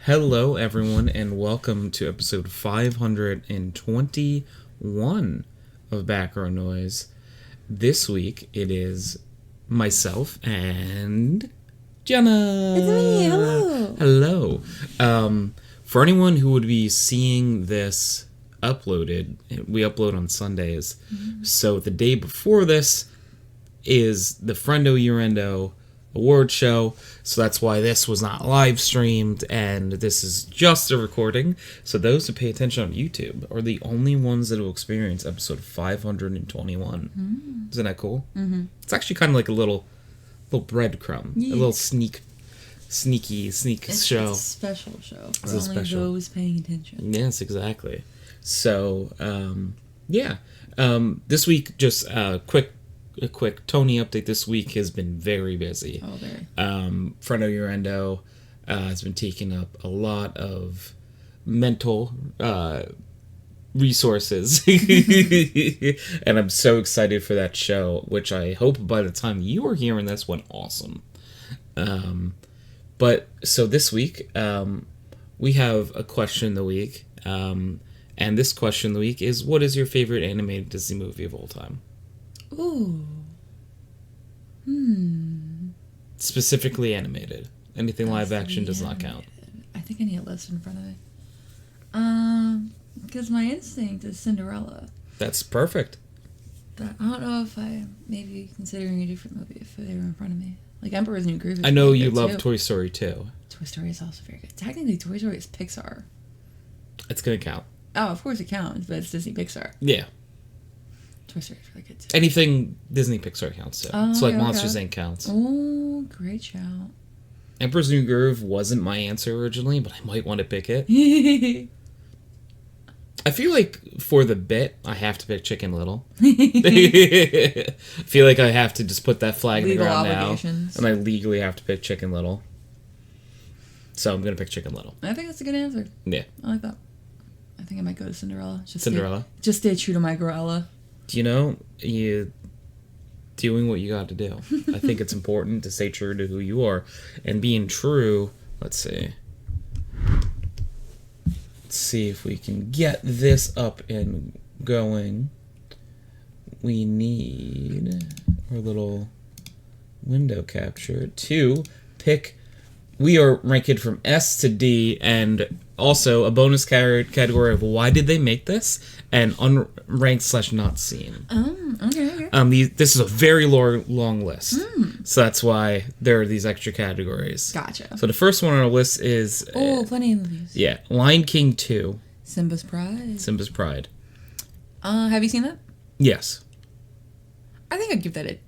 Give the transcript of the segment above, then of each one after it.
Hello, everyone, and welcome to episode 521 of Background Noise. This week, it is myself and Gianna. It's me. Hello. Hello. For anyone who would be seeing this uploaded, we upload on Sundays. Mm-hmm. So the day before this is the Friendo Urendo award show, so that's why this was not live streamed, and this is just a recording. So those who pay attention on YouTube are the only ones that will experience episode 521. Isn't that cool? Mm-hmm. It's actually kind of like a little breadcrumb, a little sneaky show. It's a special show for only special. Those paying attention. Yes, exactly. So, this week, just a quick Tony update. This week has been very busy. Oh, very. Friendo Urendo has been taking up a lot of mental resources. And I'm so excited for that show, which I hope by the time you are hearing this went awesome. But so this week, we have a question of the week. And this question of the week is, what is your favorite animated Disney movie of all time? Ooh. Specifically animated. Anything live action does not count. I think I need a list in front of me. Because my instinct is Cinderella. That's perfect. But I don't know if I maybe considering a different movie if they were in front of me. Like Emperor's New Groove. I know you love Toy Story 2. Toy Story is also very good. Technically, Toy Story is Pixar. It's gonna count. Oh, of course it counts, but it's Disney Pixar. Yeah. Toy Story is really good too. Anything Disney Pixar counts too. So like Monsters Inc. counts. Oh, great shout. Emperor's New Groove wasn't my answer originally, but I might want to pick it. I feel like for the bit, I have to pick Chicken Little. I feel like I have to just put that flag in the ground now. And I legally have to pick Chicken Little. So I'm going to pick Chicken Little. I think that's a good answer. Yeah. I like that. I think I might go to Cinderella. Cinderella? Just stay true to my Gorella. You doing what you got to do. I think it's important to stay true to who you are. And being true, let's see. Let's see if we can get this up and going. We need our little window capture to pick. We are ranked from S to D, and also a bonus category of why did they make this, and unranked / not seen. Oh, okay. This is a very long list, so that's why there are these extra categories. Gotcha. So the first one on our list is... plenty of movies. Yeah, Lion King 2. Simba's Pride. Have you seen that? Yes. I think I'd give that a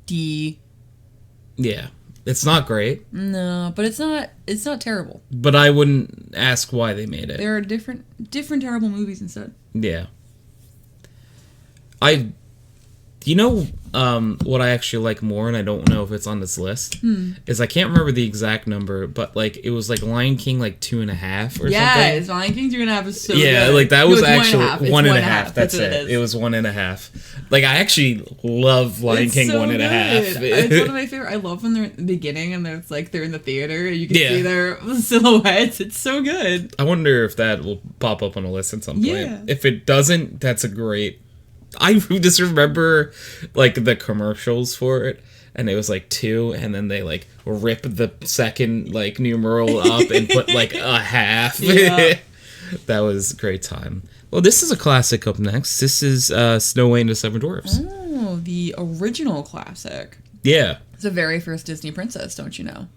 D. Yeah. It's not great. No, but it's not terrible. But I wouldn't ask why they made it. There are different terrible movies instead. Yeah. What I actually like more, and I don't know if it's on this list, is I can't remember the exact number, but it was Lion King 2.5 or something. Yeah, Lion King 2.5 is so good. Like that was actually 1.5. That's it. It was 1.5. I actually love Lion King so 1.5. It's one of my favorite. I love when they're at the beginning and it's they're in the theater and you can see their silhouettes. It's so good. I wonder if that will pop up on a list at some point. Yeah. If it doesn't, that's a great... I just remember the commercials for it, and it was 2, and then they rip the second numeral up and put a half. Yeah. That was a great time. Well, this is a classic up next. This is Snow White and the Seven Dwarfs. Oh, the original classic. Yeah. It's the very first Disney princess, don't you know?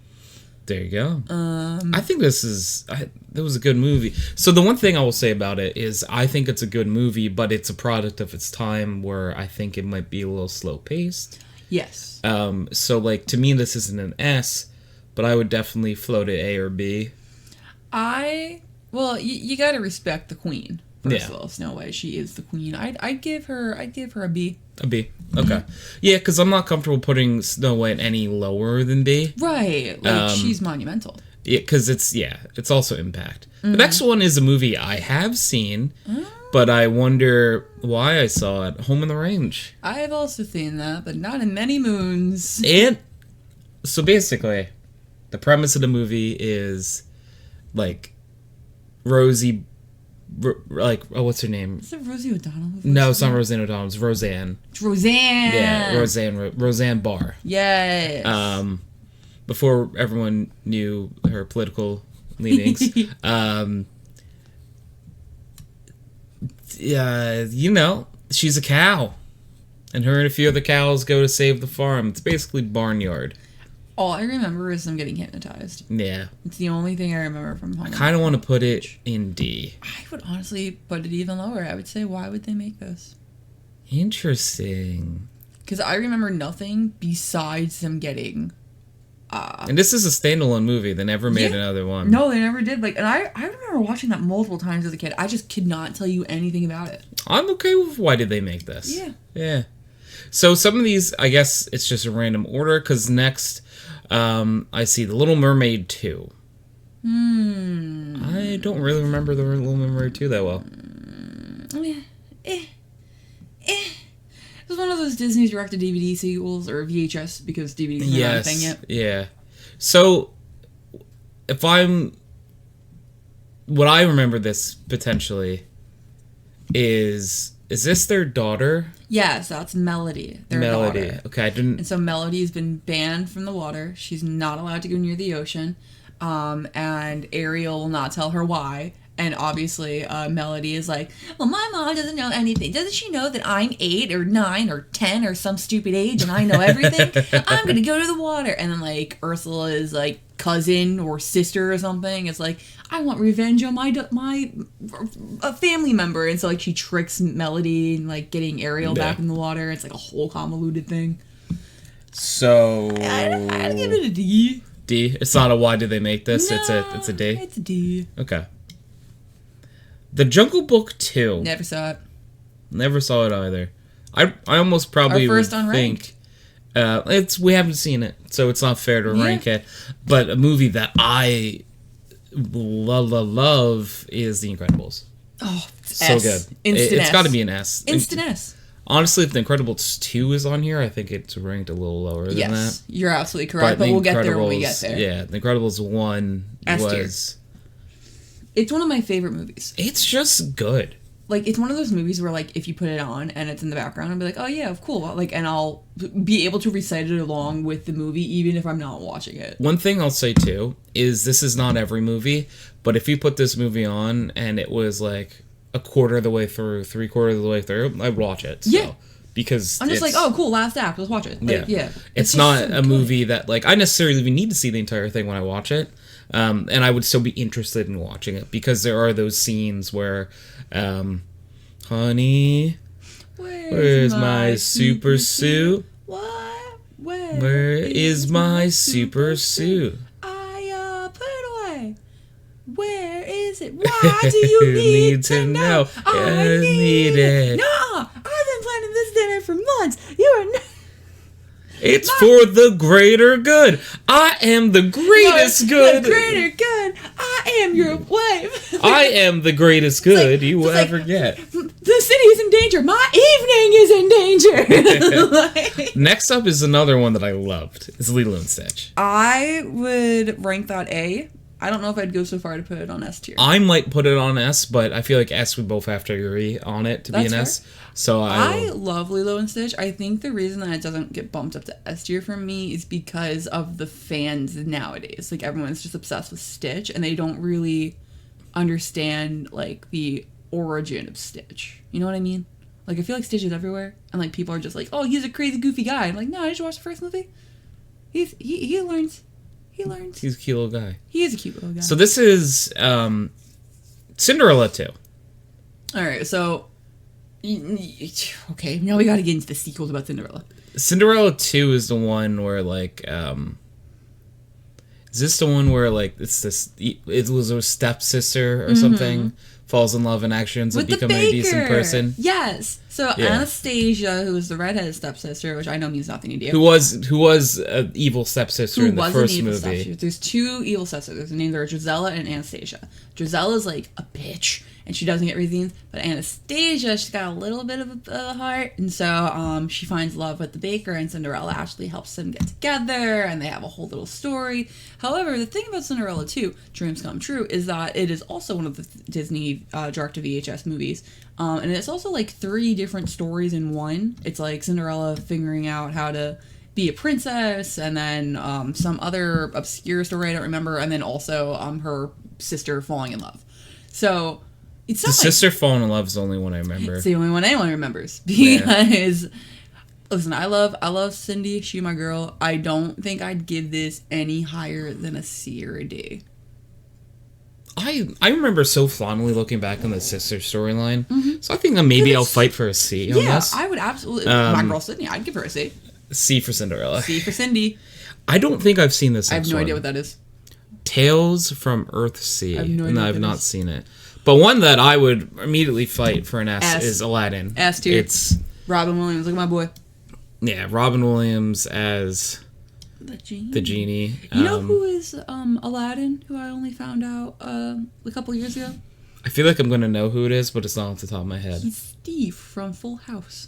There you go. I think that was a good movie. So the one thing I will say about it is I think it's a good movie, but it's a product of its time where I think it might be a little slow paced. Yes. So to me this isn't an S, but I would definitely float it A or B. You got to respect the queen. First of all, Snow White, she is the queen. I'd give her a B. A B. Okay. Yeah, because I'm not comfortable putting Snow White any lower than B. Right. She's monumental. Yeah, because it's also impact. The next one is a movie I have seen, but I wonder why I saw it. Home on the Range. I have also seen that, but not in many moons. And so basically, the premise of the movie is like Rosie, like, oh, what's her name? Is it Rosie O'Donnell? No, it's not Roseanne O'Donnell. It's Roseanne. It's Roseanne. Yeah, Roseanne Barr. Yes. Before everyone knew her political leanings. You know, she's a cow. And her and a few other cows go to save the farm. It's basically Barnyard. All I remember is them getting hypnotized. Yeah. It's the only thing I remember from Home. I kind of want to put it in D. I would honestly put it even lower. I would say, why would they make this? Interesting. Because I remember nothing besides them getting... and this is a standalone movie. They never made another one. No, they never did. Like, and I remember watching that multiple times as a kid. I just could not tell you anything about it. I'm okay with why did they make this. Yeah. Yeah. So some of these, I guess it's just a random order, because next I see The Little Mermaid 2. I don't really remember The Little Mermaid 2 that well. It was one of those Disney direct-to-DVD sequels, or VHS, because DVD's not a thing yet. Yeah. So, what I remember this potentially is this their daughter? Yes, that's Melody. Their Melody. daughter. Okay, I didn't... And so Melody's been banned from the water. She's not allowed to go near the ocean. And Ariel will not tell her why. And obviously, Melody is like, well, my mom doesn't know anything. Doesn't she know that I'm 8 or 9 or 10 or some stupid age and I know everything? I'm going to go to the water. And then, like, Ursula's, like, cousin or sister or something is like, I want revenge on a family member. And so, like, she tricks Melody and, like, getting Ariel back in the water. It's, like, a whole convoluted thing. So... I'd give it a D. D? It's not a why did they make this? No, it's a D? It's a D. Okay. The Jungle Book 2. Never saw it. Never saw it either. I almost probably Our first would unranked. think we haven't seen it, so it's not fair to rank it. But a movie that I love is The Incredibles. Oh, so S. good. Instant It's S. got to be an S. Instant S. Honestly, if The Incredibles 2 is on here, I think it's ranked a little lower than that. Yes, you're absolutely correct, but we'll get there when we get there. Yeah, The Incredibles 1 S tier. was... It's one of my favorite movies. It's just good. Like, it's one of those movies where, like, if you put it on and it's in the background, I'll be like, oh, yeah, cool. Like, and I'll be able to recite it along with the movie, even if I'm not watching it. One thing I'll say, too, is this is not every movie, but if you put this movie on and it was, like, a quarter of the way through, 3/4 of the way through, I'd watch it. So, yeah. Because I'm just like, oh, cool, last act, let's watch it. Like, yeah. It's not so a movie that, like, I necessarily even need to see the entire thing when I watch it. And I would still be interested in watching it because there are those scenes where, honey, where's my super suit? What? Where is my super suit? I put it away. Where is it? Why do you need to know? I need it. No, I've been planning this dinner for months. You are not. It's for the greater good. I am the greatest good. The greater good. I am your wife. I am the greatest good you will ever get. The city is in danger. My evening is in danger. Next up is another one that I loved. It's Lilo and Stitch. I would rank that A. I don't know if I'd go so far to put it on S tier. I might put it on S, but I feel like S we both have to agree on it to be an S. So I love Lilo and Stitch. I think the reason that it doesn't get bumped up to S tier for me is because of the fans nowadays. Like, everyone's just obsessed with Stitch, and they don't really understand, like, the origin of Stitch. You know what I mean? Like, I feel like Stitch is everywhere, and, like, people are just like, oh, he's a crazy, goofy guy. I'm like, no, I just watched the first movie. He learns. He learns. He's a cute little guy. He is a cute little guy. So this is Cinderella 2. All right, so... Okay, now we gotta get into the sequels about Cinderella. Cinderella 2 is the one where, like, is this the one where, like, it was a stepsister or something, falls in love and actually ends up becoming a decent person? Yes. So Yeah. Anastasia, who was the redheaded stepsister, which I know means nothing to you. Who was an evil stepsister in the first movie. Stepsister. There's two evil stepsisters. Their names are Drizella and Anastasia. Drizella's like a bitch, and she doesn't get redeemed. But Anastasia, she's got a little bit of a heart, and so she finds love with the baker, and Cinderella actually helps them get together, and they have a whole little story. However, the thing about Cinderella 2, Dreams Come True, is that it is also one of the Disney direct-to-VHS movies. And it's also like 3 different stories in one. It's like Cinderella figuring out how to be a princess, and then some other obscure story I don't remember, and then also her sister falling in love. So it's not the sister falling in love is the only one I remember. It's the only one anyone remembers because listen, I love Cindy. She my girl. I don't think I'd give this any higher than a C or a D. I remember so fondly looking back on the sister storyline, so I think that maybe I'll fight for a C on this. I would absolutely. My girl Sydney, I'd give her a C. C for Cinderella. C for Cindy. I don't think I've seen this. I have no idea what that is. Tales from Earthsea. I have no idea. No, I've not seen it. But one that I would immediately fight for an S is Aladdin. S tier. It's Robin Williams. Look at my boy. Yeah, Robin Williams as the genie. You know who is Aladdin? Who I only found out a couple years ago. I feel like I'm gonna know who it is, but it's not off the top of my head. He's Steve from Full House.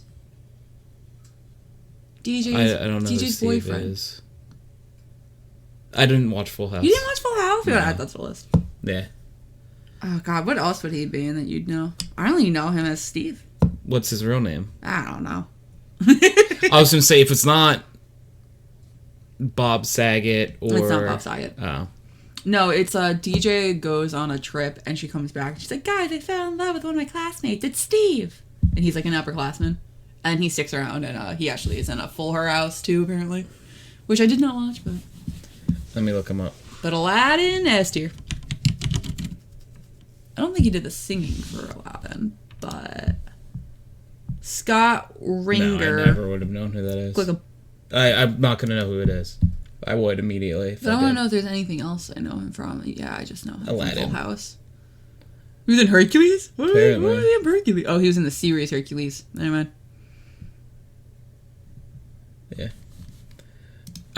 DJ's I don't know DJ's who Steve boyfriend. is. I didn't watch Full House. You didn't watch Full House? No. Add that to the list. Yeah. Oh God, what else would he be in that you'd know? I only know him as Steve. What's his real name? I don't know. I was gonna say if it's not Bob Saget or It's not Bob Saget. Oh. No, it's DJ goes on a trip and she comes back and she's like, guys, I fell in love with one of my classmates. It's Steve. And he's like an upperclassman. And he sticks around and he actually is in a Full House too, apparently. Which I did not watch, but... Let me look him up. But Aladdin, S tier. I don't think he did the singing for Aladdin, but... Scott Ringer. No, I never would have known who that is. Click him. I'm not going to know who it is. I would immediately. But I want to know if there's anything else I know him from. Yeah, I just know him Aladdin. from Full House. He was in Hercules? What Apparently. was he in Hercules? Oh, he was in the series Hercules. Never mind. Yeah.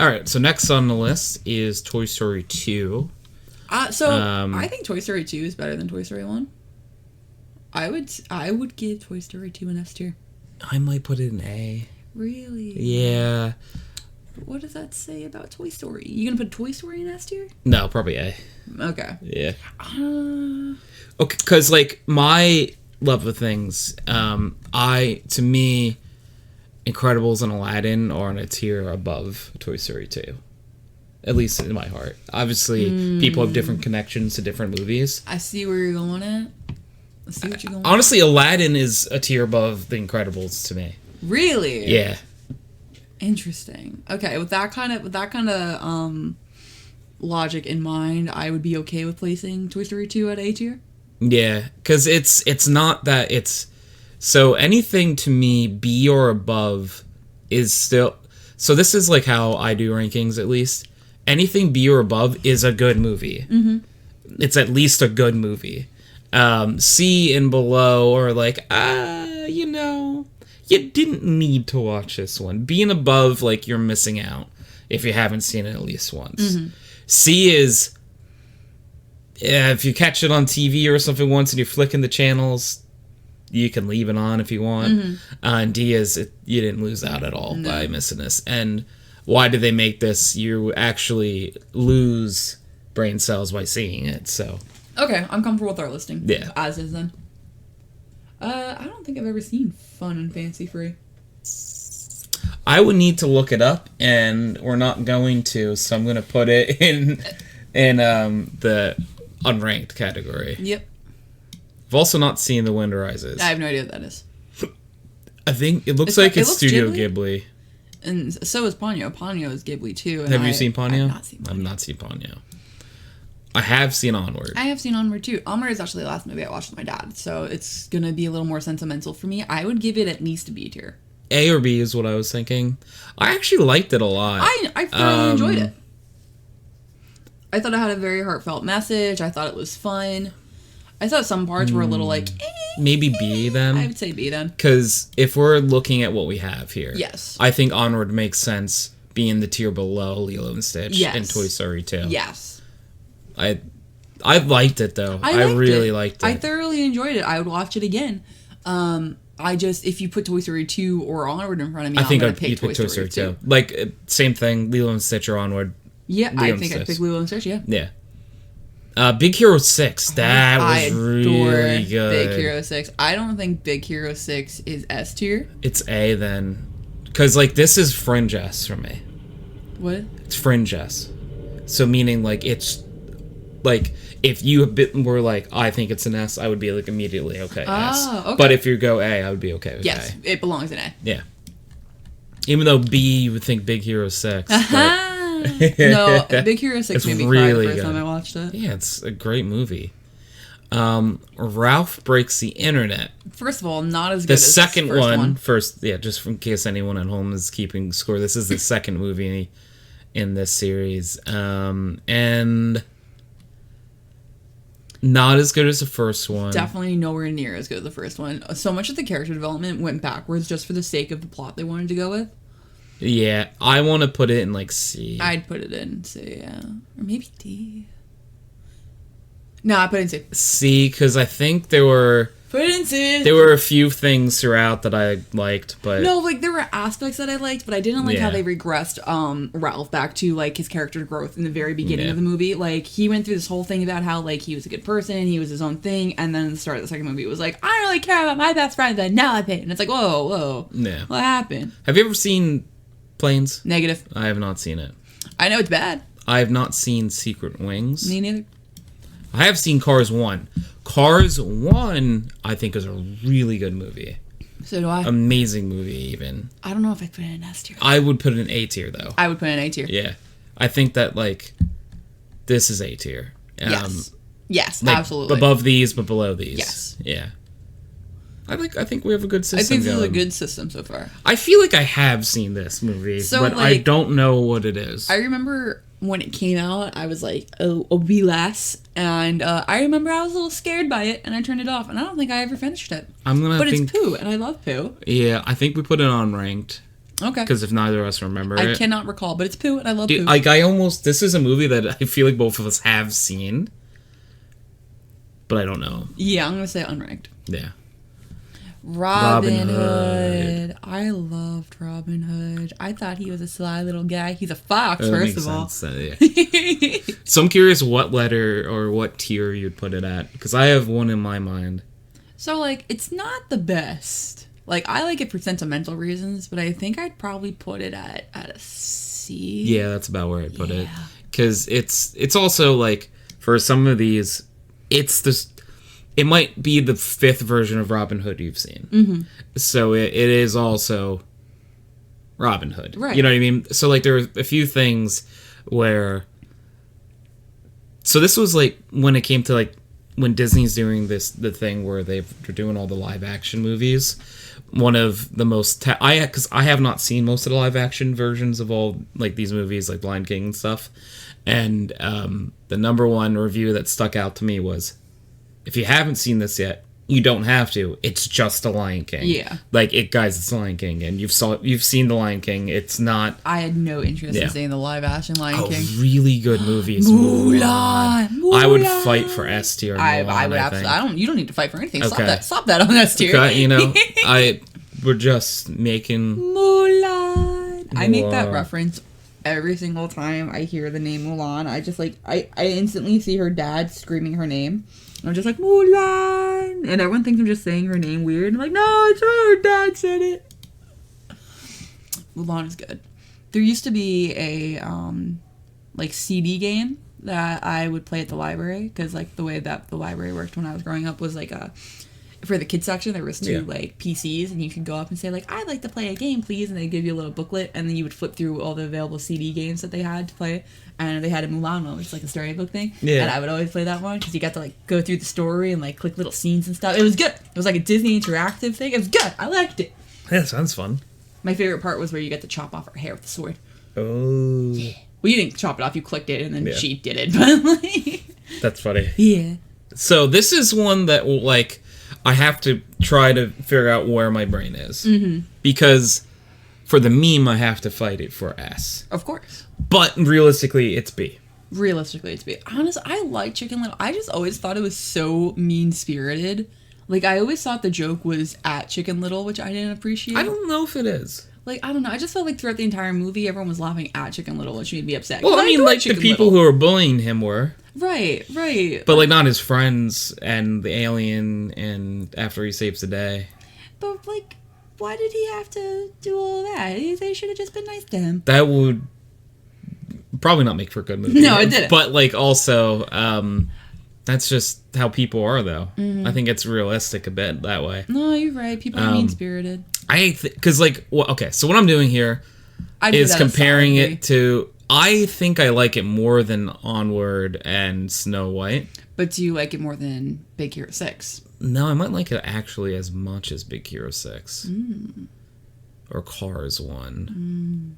All right, so next on the list is Toy Story 2. I think Toy Story 2 is better than Toy Story 1. I would give Toy Story 2 an S tier. I might put it in A. Really? Yeah. What does that say about Toy Story? You gonna put Toy Story in S tier? No, probably A. Okay. Yeah. Okay, because, like, my love of things, to me, Incredibles and Aladdin are on a tier above Toy Story 2. At least in my heart. Obviously, people have different connections to different movies. I see where you're going at. I see what you're going Honestly, Aladdin is a tier above The Incredibles to me. at. Really? Yeah. Interesting. Okay, with that kind of logic in mind, I would be okay with placing Toy Story 2 at A tier. Yeah, because it's not that it's... So anything to me, B or above, is still... So this is like how I do rankings, at least. Anything B or above is a good movie. Mm-hmm. It's at least a good movie. C and below are like, you didn't need to watch this one. B and above, like, you're missing out if you haven't seen it at least once. Mm-hmm. C is, if you catch it on TV or something once and you're flicking the channels, you can leave it on if you want. Mm-hmm. And D is, you didn't lose out at all by missing this. And why did they make this? You actually lose brain cells by seeing it, so... Okay, I'm comfortable with our listing. Yeah. As is then. I don't think I've ever seen Fun and Fancy Free. I would need to look it up, and we're not going to, so I'm going to put it in the unranked category. Yep. I've also not seen The Wind Rises. I have no idea what that is. I think it looks like it's Studio Ghibli. And so is Ponyo. Ponyo is Ghibli too. Have you seen Ponyo? I've not seen Ponyo. I've not seen Ponyo. I have seen Onward. I have seen Onward too. Onward is actually the last movie I watched with my dad, so it's gonna be a little more sentimental for me. I would give it at least a B tier. A or B is what I was thinking. I actually liked it a lot. I thoroughly enjoyed it. I thought it had a very heartfelt message. I thought it was fun. I thought some parts were a little like, maybe B then. I would say B then. Because if we're looking at what we have here, Yes. I think Onward makes sense being the tier below Lilo and Stitch and Toy Story 2. Yes. I liked it though. I really liked it. I thoroughly enjoyed it. I would watch it again. If you put Toy Story 2 or Onward in front of me, I think I'm I'd pick pick Toy Story 2. Like, same thing, Lilo and Stitch or Onward. Yeah, I think I'd pick Lilo and Stitch, yeah. Yeah. Big Hero 6, that was really good. Big Hero 6. I don't think Big Hero 6 is S tier. It's A then. Because, like, this is Fringe S for me. What? It's Fringe S. So, meaning, like, it's, like, if you were like, I think it's an S, I would be, like, immediately okay, S. Okay. But if you go A, I would be okay with yes, A. it belongs in A. Yeah. Even though B, you would think Big Hero 6. No, Big Hero 6 made me cry the first time I watched it. Yeah, it's a great movie. Ralph Breaks the Internet. First of all, not as good as the second the first one. First, yeah, just in case anyone at home is keeping score, this is the second movie in this series. And not as good as the first one. Definitely nowhere near as good as the first one. So much of the character development went backwards just for the sake of the plot they wanted to go with. Yeah, I want to put it in, like, C. I'd put it in C, yeah. Or maybe D. No, I put it in C. C, because I think there were a few things throughout that I liked, but... No, like, there were aspects that I liked, but I didn't like how they regressed Ralph back to, like, his character growth in the very beginning of the movie. Like, he went through this whole thing about how, like, he was a good person, he was his own thing, and then at the start of the second movie, it was like, I don't really care about my best friend, but now I pay. And it's like, whoa. Yeah. What happened? Have you ever seen Planes? Negative. I have not seen it. I know it's bad. I have not seen Secret Wings. Me neither. I have seen Cars 1. Cars 1, I think, is a really good movie. So do I. Amazing movie, even. I don't know if I'd put it in S tier. I would put it in A tier, though. I would put it in A tier. Yeah. I think that, like, this is A tier. Yes, like, absolutely. Above these, but below these. Yes. Yeah. I think we have a good system. I think this going. is a good system so far. I feel like I have seen this movie, but I don't know what it is. I remember when it came out, I was like, oh, be less. And I remember I was a little scared by it, and I turned it off, and I don't think I ever finished it. But it's Pooh, and I love Pooh. Yeah, I think we put it on ranked. Okay. Because if neither of us remember it. I cannot recall, but it's Pooh, and I love Pooh. Like, this is a movie that I feel like both of us have seen, but I don't know. Yeah, I'm going to say unranked. Yeah. Robin Hood. I loved Robin Hood. I thought he was a sly little guy. He's a fox, first of all. Yeah. So I'm curious what letter or what tier you'd put it at, because I have one in my mind. So, like, it's not the best. Like, I like it for sentimental reasons, but I think I'd probably put it at a C. Yeah, that's about where I'd put it. Because it's also, like, for some of these, it might be the 5th version of Robin Hood you've seen. Mm-hmm. So it is also Robin Hood. Right. You know what I mean? So, like, there are a few things where... So this was, like, when it came to, like, when Disney's doing the thing where they're doing all the live-action movies, one of the most... Because I have not seen most of the live-action versions of all, like, these movies, like Lion King and stuff. And the number one review that stuck out to me was... If you haven't seen this yet, you don't have to. It's just The Lion King. Yeah. Like, guys, it's The Lion King, and you've seen The Lion King. It's not... I had no interest in seeing the live-action Lion King. Really good movie is Mulan. I would fight for S tier. I would absolutely... You don't need to fight for anything. Okay. Stop that on S tier. Okay, you know, we're just making... Mulan. I make that reference every single time I hear the name Mulan. I just, like... I instantly see her dad screaming her name. I'm just like, Mulan! And everyone thinks I'm just saying her name weird. I'm like, no, it's her dad said it. Mulan is good. There used to be a, like, CD game that I would play at the library. Because, like, the way that the library worked when I was growing up was, like, for the kids section, there was two, like, PCs. And you could go up and say, like, I'd like to play a game, please. And they'd give you a little booklet. And then you would flip through all the available CD games that they had to play. And they had a Mulan one, which is like a storybook thing. Yeah. And I would always play that one because you got to, like, go through the story and, like, click little scenes and stuff. It was good. It was like a Disney interactive thing. It was good. I liked it. Yeah, sounds fun. My favorite part was where you get to chop off her hair with the sword. Oh. Yeah. Well, you didn't chop it off. You clicked it and then she did it. But, like... That's funny. Yeah. So this is one that will, like, I have to try to figure out where my brain is. Mm-hmm. Because for the meme, I have to fight it for S. Of course. But realistically, it's B. Realistically, it's B. Honestly, I like Chicken Little. I just always thought it was so mean-spirited. Like, I always thought the joke was at Chicken Little, which I didn't appreciate. I don't know if it is. Like, I don't know. I just felt like throughout the entire movie, everyone was laughing at Chicken Little, which made me upset. Well, I mean, like, the people who were bullying him were. Right. But, like, not his friends and the alien and after he saves the day. But, like, why did he have to do all that? They should have just been nice to him. That would probably not make for a good movie. No, it didn't. But, like, also, that's just how people are, though. Mm-hmm. I think it's realistic a bit that way. No, you're right. People are mean-spirited. Because, like, well, okay, so what I'm doing here is comparing it to... I think I like it more than Onward and Snow White. But do you like it more than Big Hero 6? No, I might like it actually as much as Big Hero 6. Or Cars 1.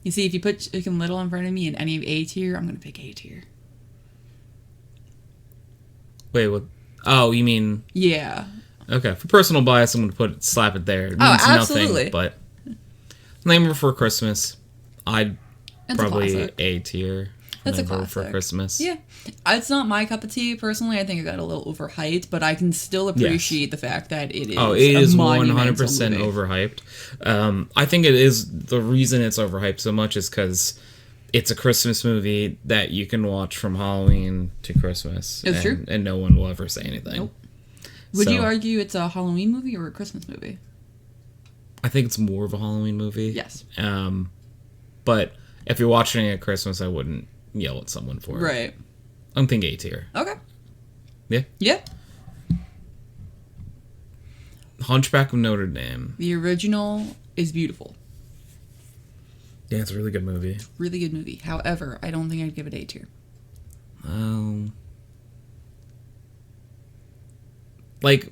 You see, if you put Chicken Little in front of me in any of A tier, I'm going to pick A tier. Wait, what? Oh, you mean... Yeah. Okay, for personal bias, I'm going to slap it there. It means absolutely. Nothing, but Nightmare Before Christmas, I'd probably A tier. That's a classic. classic. For Christmas. Yeah. It's not my cup of tea, personally. I think it got a little overhyped, but I can still appreciate the fact that it is it is 100% movie. overhyped. I think it is, the reason it's overhyped so much is because it's a Christmas movie that you can watch from Halloween to Christmas. It's true. And no one will ever say anything. Nope. Would you argue it's a Halloween movie or a Christmas movie? I think it's more of a Halloween movie. Yes. But if you're watching it at Christmas, I wouldn't yell at someone for it. Right. I'm thinking A tier. Okay. Yeah? Yeah. Hunchback of Notre Dame. The original is beautiful. Yeah, it's a really good movie. Really good movie. However, I don't think I'd give it A tier.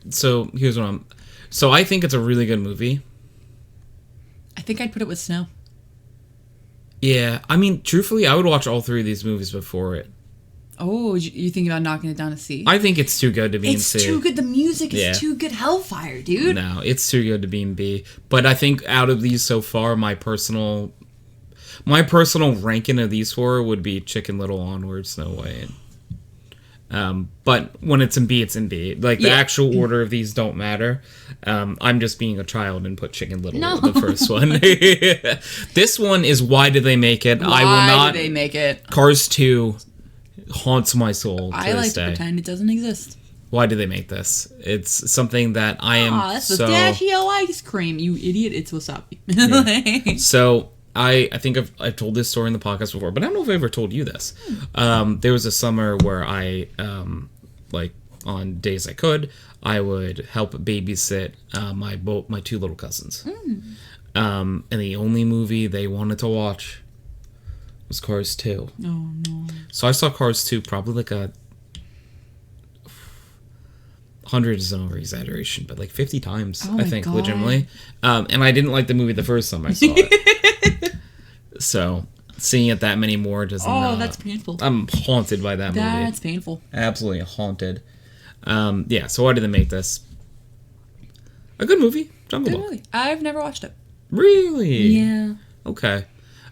So here's what So I think it's a really good movie. I think I'd put it with Snow. Yeah, I mean, truthfully, I would watch all three of these movies before it. Oh, you think about knocking it down to C? I think it's too good to be in C. It's too good. The music is too good. Hellfire, dude. No, it's too good to be in B. But I think out of these so far, my personal ranking of these four would be Chicken Little, Onward, Snow White. But when it's in B, it's in B. Like, the actual order of these don't matter. I'm just being a child and put Chicken Little the first one. This one is Why Did They Make It? Why did they make it? Cars 2 haunts my soul to I like this to day. pretend it doesn't exist. Why did they make this? It's something that I am that's so... pistachio ice cream, you idiot. It's wasabi. Yeah. So... I think I've told this story in the podcast before, but I don't know if I ever told you this. There was a summer where I, on days I could, I would help babysit my two little cousins. And the only movie they wanted to watch was Cars 2. Oh, no. So I saw Cars 2 probably like 100 is an over-exaggeration, but like 50 times, I think, legitimately. And I didn't like the movie the first time I saw it. So, seeing it that many more doesn't... Oh, that's painful. I'm haunted by that movie. That's painful. Absolutely haunted. So why did they make this? A good movie. Jungle Book. Movie. I've never watched it. Really? Yeah. Okay.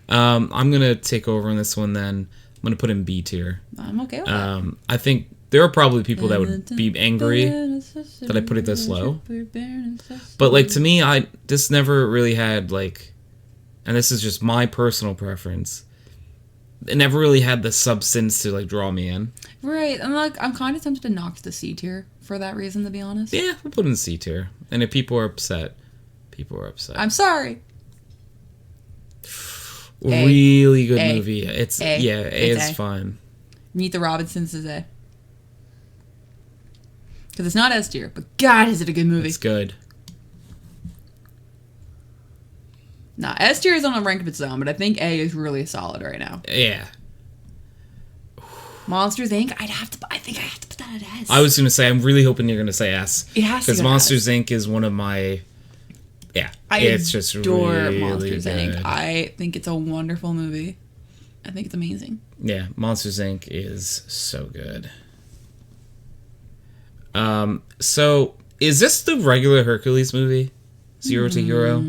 I'm going to take over on this one then. I'm going to put in B tier. I'm okay with that. I think there are probably people that would be angry that I put it this low. But, like, to me, this never really had, like... And this is just my personal preference. It never really had the substance to, like, draw me in. Right. I'm kind of tempted to knock the C tier for that reason, to be honest. Yeah, we'll put it in C tier. And if people are upset, people are upset. I'm sorry. Really good movie. A is A. fine. Meet the Robinsons is A. Because it's not S tier, but God, is it a good movie. It's good. Nah, S tier is on a rank of its own, but I think A is really solid right now. Yeah. Monsters Inc. I think I have to put that at S. I was gonna say, I'm really hoping you're gonna say S. It has to. Because Monsters Inc. is one of my... Yeah. It's just adore really Monsters good. Inc. I think it's a wonderful movie. I think it's amazing. Yeah, Monsters Inc. is so good. So is this the regular Hercules movie, Zero to Hero,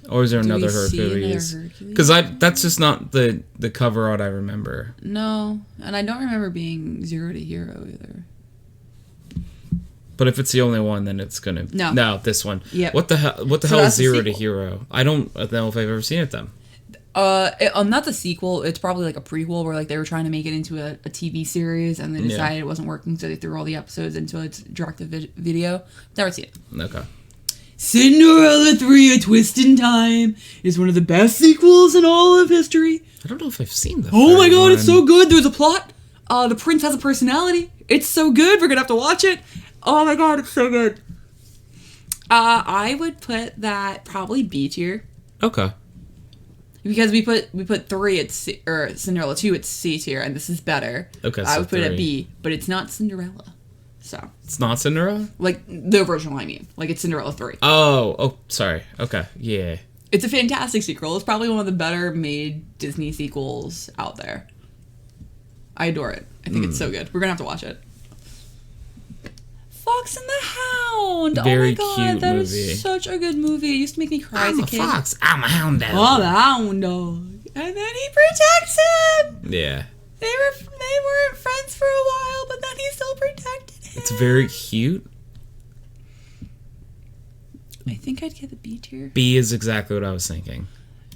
or is there another Hercules? Because that's just not the cover art I remember. No, and I don't remember being Zero to Hero either. But if it's the only one, then it's gonna no this one. Yep. What the hell? What the hell is Zero to Hero? I don't know if I've ever seen it then. Not the sequel. It's probably like a prequel where like they were trying to make it into a TV series and they decided it wasn't working, so they threw all the episodes into a direct-to-video. Never seen it. Okay. Cinderella 3: A Twist in Time is one of the best sequels in all of history. I don't know if I've seen that. Oh my god, it's so good. There's a plot. The prince has a personality. It's so good. We're gonna have to watch it. Oh my god, it's so good. I would put that probably B tier. Okay. Because we put 3 at C, or Cinderella 2 at C tier, and this is better. Okay, so I would put 3. it at B, but it's not Cinderella. So it's not Cinderella? Like the original, I mean. Like it's Cinderella 3. Oh, sorry. Okay, yeah. It's a fantastic sequel. It's probably one of the better made Disney sequels out there. I adore it. I think it's so good. We're gonna have to watch it. Fox and the Hound. Very oh my god, cute that movie. is such a good movie. It used to make me cry as a kid. I'm a fox. I'm a hound dog. Oh, the hound dog. And then he protects him. Yeah. They weren't friends for a while, but then he still protected him. It's very cute. I think I'd give it B tier. B is exactly what I was thinking.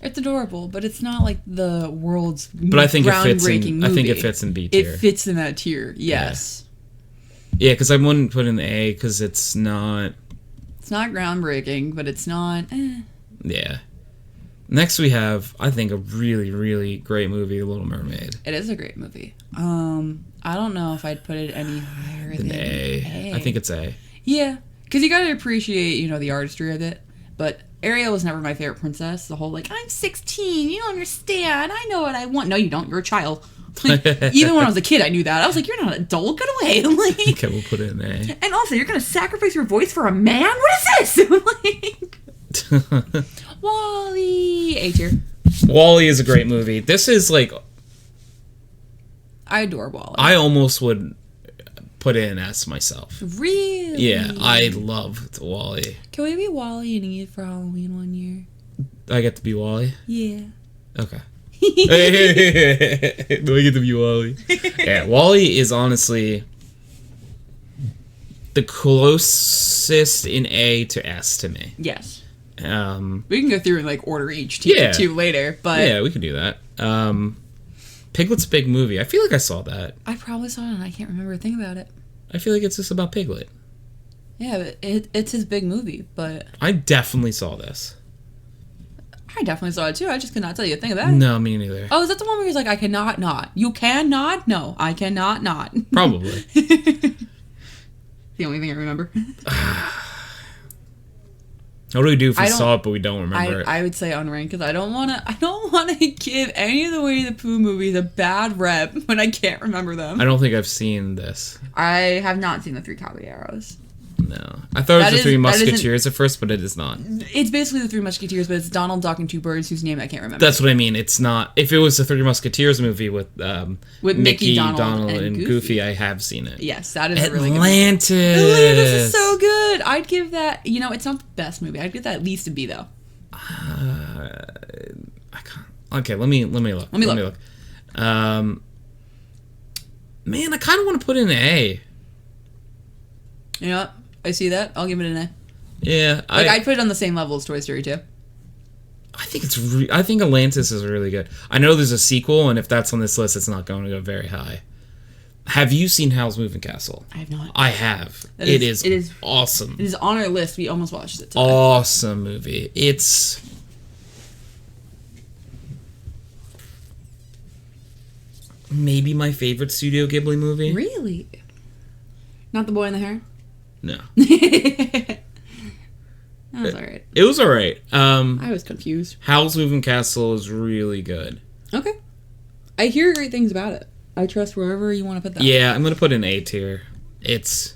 It's adorable, but it's not like the world's but I think groundbreaking movie. I think it fits in B tier. It fits in that tier, yes. Yeah, because I wouldn't put it in A because it's not... It's not groundbreaking, but it's not... Yeah. Next we have, I think, a really, really great movie, The Little Mermaid. It is a great movie. I don't know if I'd put it any higher than A. I think it's A. Yeah, because you gotta appreciate, the artistry of it. But Ariel was never my favorite princess. The whole, I'm 16, you don't understand, I know what I want. No, you don't, you're a child. Even when I was a kid, I knew that. I was like, you're not an adult, get away. Okay, we'll put it in A. And also, you're gonna sacrifice your voice for a man? What is this? Wall-E. A tier. Wall-E is a great movie. This is I adore Wall-E. I almost would put it in S myself. Really? Yeah, I love Wall-E. Can we be Wall-E and Eve for Halloween one year? I get to be Wall-E? Yeah. Okay. Do I get to be Wall-E? Yeah, Wall-E is honestly the closest in A to S to me. Yes. We can go through and order each tier too later, but yeah, we can do that. Piglet's a big movie. I feel like I saw that. I probably saw it and I can't remember a thing about it. I feel like it's just about Piglet. Yeah, but it's his big movie, but I definitely saw this. I definitely saw it too. I just could not tell you a thing about it. No, me neither. Oh, is that the one where he's like, I cannot not? You cannot? No, I cannot not. Probably. The only thing I remember. What do we do if we saw it but we don't remember it? I would say unranked because I don't want to give any of the Winnie the Pooh movies a bad rep when I can't remember them. I don't think I've seen this. I have not seen the Three Caballeros. No. I thought it was the Three Musketeers at first, but it is not. It's basically the Three Musketeers, but it's Donald, Duck, and two birds whose name I can't remember. That's what I mean. It's not... If it was the Three Musketeers movie with Mickey, Donald, and Goofy, I have seen it. Yes, that is a really good movie. Atlantis is so good. I'd give that... it's not the best movie. I'd give that at least a B, though. I can't... Okay, let me look. Let me look. Man, I kind of want to put in an A. You know what? I see that. I'll give it an A. Yeah, I'd put it on the same level as Toy Story 2. I think I think Atlantis is really good. I know there's a sequel, and if that's on this list, it's not going to go very high. Have you seen Howl's Moving Castle? I have not. I have. It is awesome. It is on our list. We almost watched it today. Awesome movie. It's... maybe my favorite Studio Ghibli movie. Really? Not The Boy in the Hair? No. That was alright. It was alright. I was confused. Howl's Moving Castle is really good. Okay. I hear great things about it. I trust wherever you want to put that. Yeah, I'm going to put it in A tier. It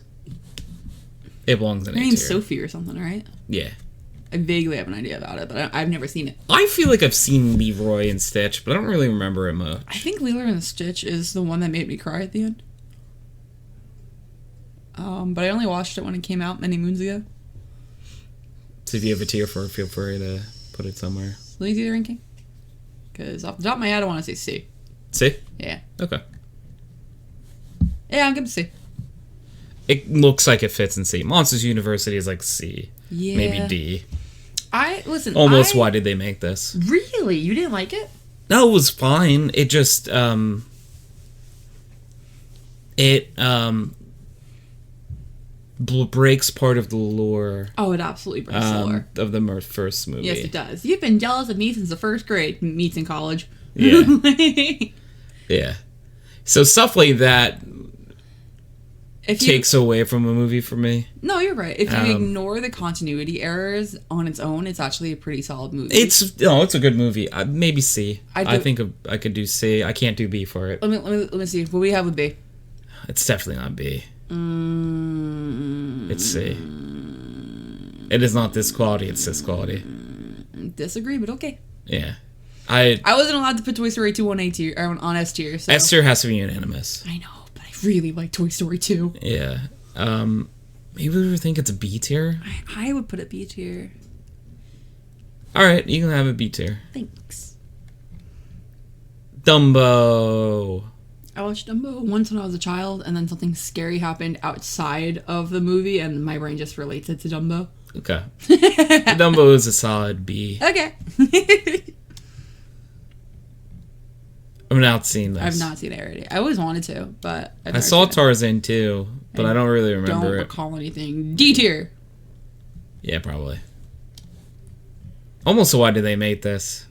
belongs in A tier. Her name's Sophie or something, right? Yeah. I vaguely have an idea about it, but I've never seen it. I feel like I've seen Leroy and Stitch, but I don't really remember it much. I think Leroy and Stitch is the one that made me cry at the end. But I only watched it when it came out many moons ago. So if you have a tier for it, feel free to put it somewhere. Let me do the ranking. Because off the top of my head, I want to say C. C? Yeah. Okay. Yeah, I'm good to C. It looks like it fits in C. Monsters University is like C. Yeah. Maybe D. Almost. Why did they make this? Really? You didn't like it? No, it was fine. It just, breaks part of the lore. Oh, it absolutely breaks the lore. Of the first movie. Yes, it does. You've been jealous of me since the first grade. Meets in college. Yeah. Yeah. So stuff like that takes away from a movie for me. No, you're right. If you ignore the continuity errors on its own, it's actually a pretty solid movie. It's a good movie. Maybe C. I think I could do C. I can't do B for it. Let me see. What do we have with B? It's definitely not B. It's C. It is not this quality. It's this quality. Disagree, but okay. Yeah. I wasn't allowed to put Toy Story 2 on A tier or on S tier. So. S tier has to be unanimous. I know, but I really like Toy Story 2. Yeah. Maybe we think it's a B tier. I would put it B tier. All right, you can have a B tier. Thanks. Dumbo. I watched Dumbo once when I was a child, and then something scary happened outside of the movie, and my brain just relates it to Dumbo. Okay. Dumbo is a solid B. Okay. I've not seen this. I've not seen it already. I always wanted to, but I saw Tarzan too, but I don't really remember it. Don't recall anything. D tier. Yeah, probably. Almost. Why did they make this?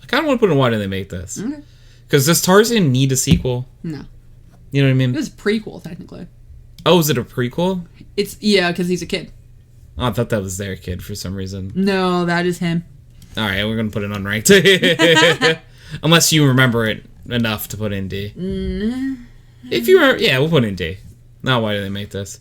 I kind of want to put in why did they make this? Okay. Because does Tarzan need a sequel? No. You know what I mean? It was a prequel, technically. Oh, is it a prequel? Yeah, because he's a kid. Oh, I thought that was their kid for some reason. No, that is him. All right, we're gonna put it unranked. Unless you remember it enough to put in D. If you are, yeah, we'll put in D. Now, why did they make this?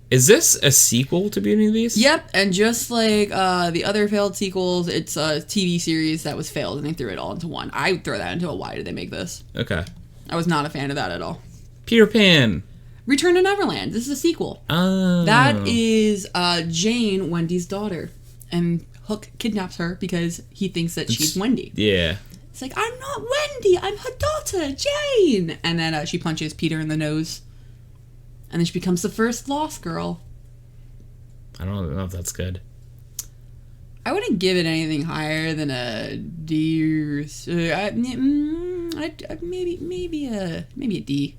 Is this a sequel to Beauty and the Beast? Yep, and just like the other failed sequels, it's a TV series that was failed, and they threw it all into one. I would throw that into a why did they make this? Okay. I was not a fan of that at all. Peter Pan. Return to Neverland. This is a sequel. Oh. That is Jane, Wendy's daughter. And Hook kidnaps her because he thinks that she's Wendy. Yeah. It's like, I'm not Wendy, I'm her daughter, Jane! And then she punches Peter in the nose. And then she becomes the first Lost Girl. I don't know if that's good. I wouldn't give it anything higher than a D or maybe a D.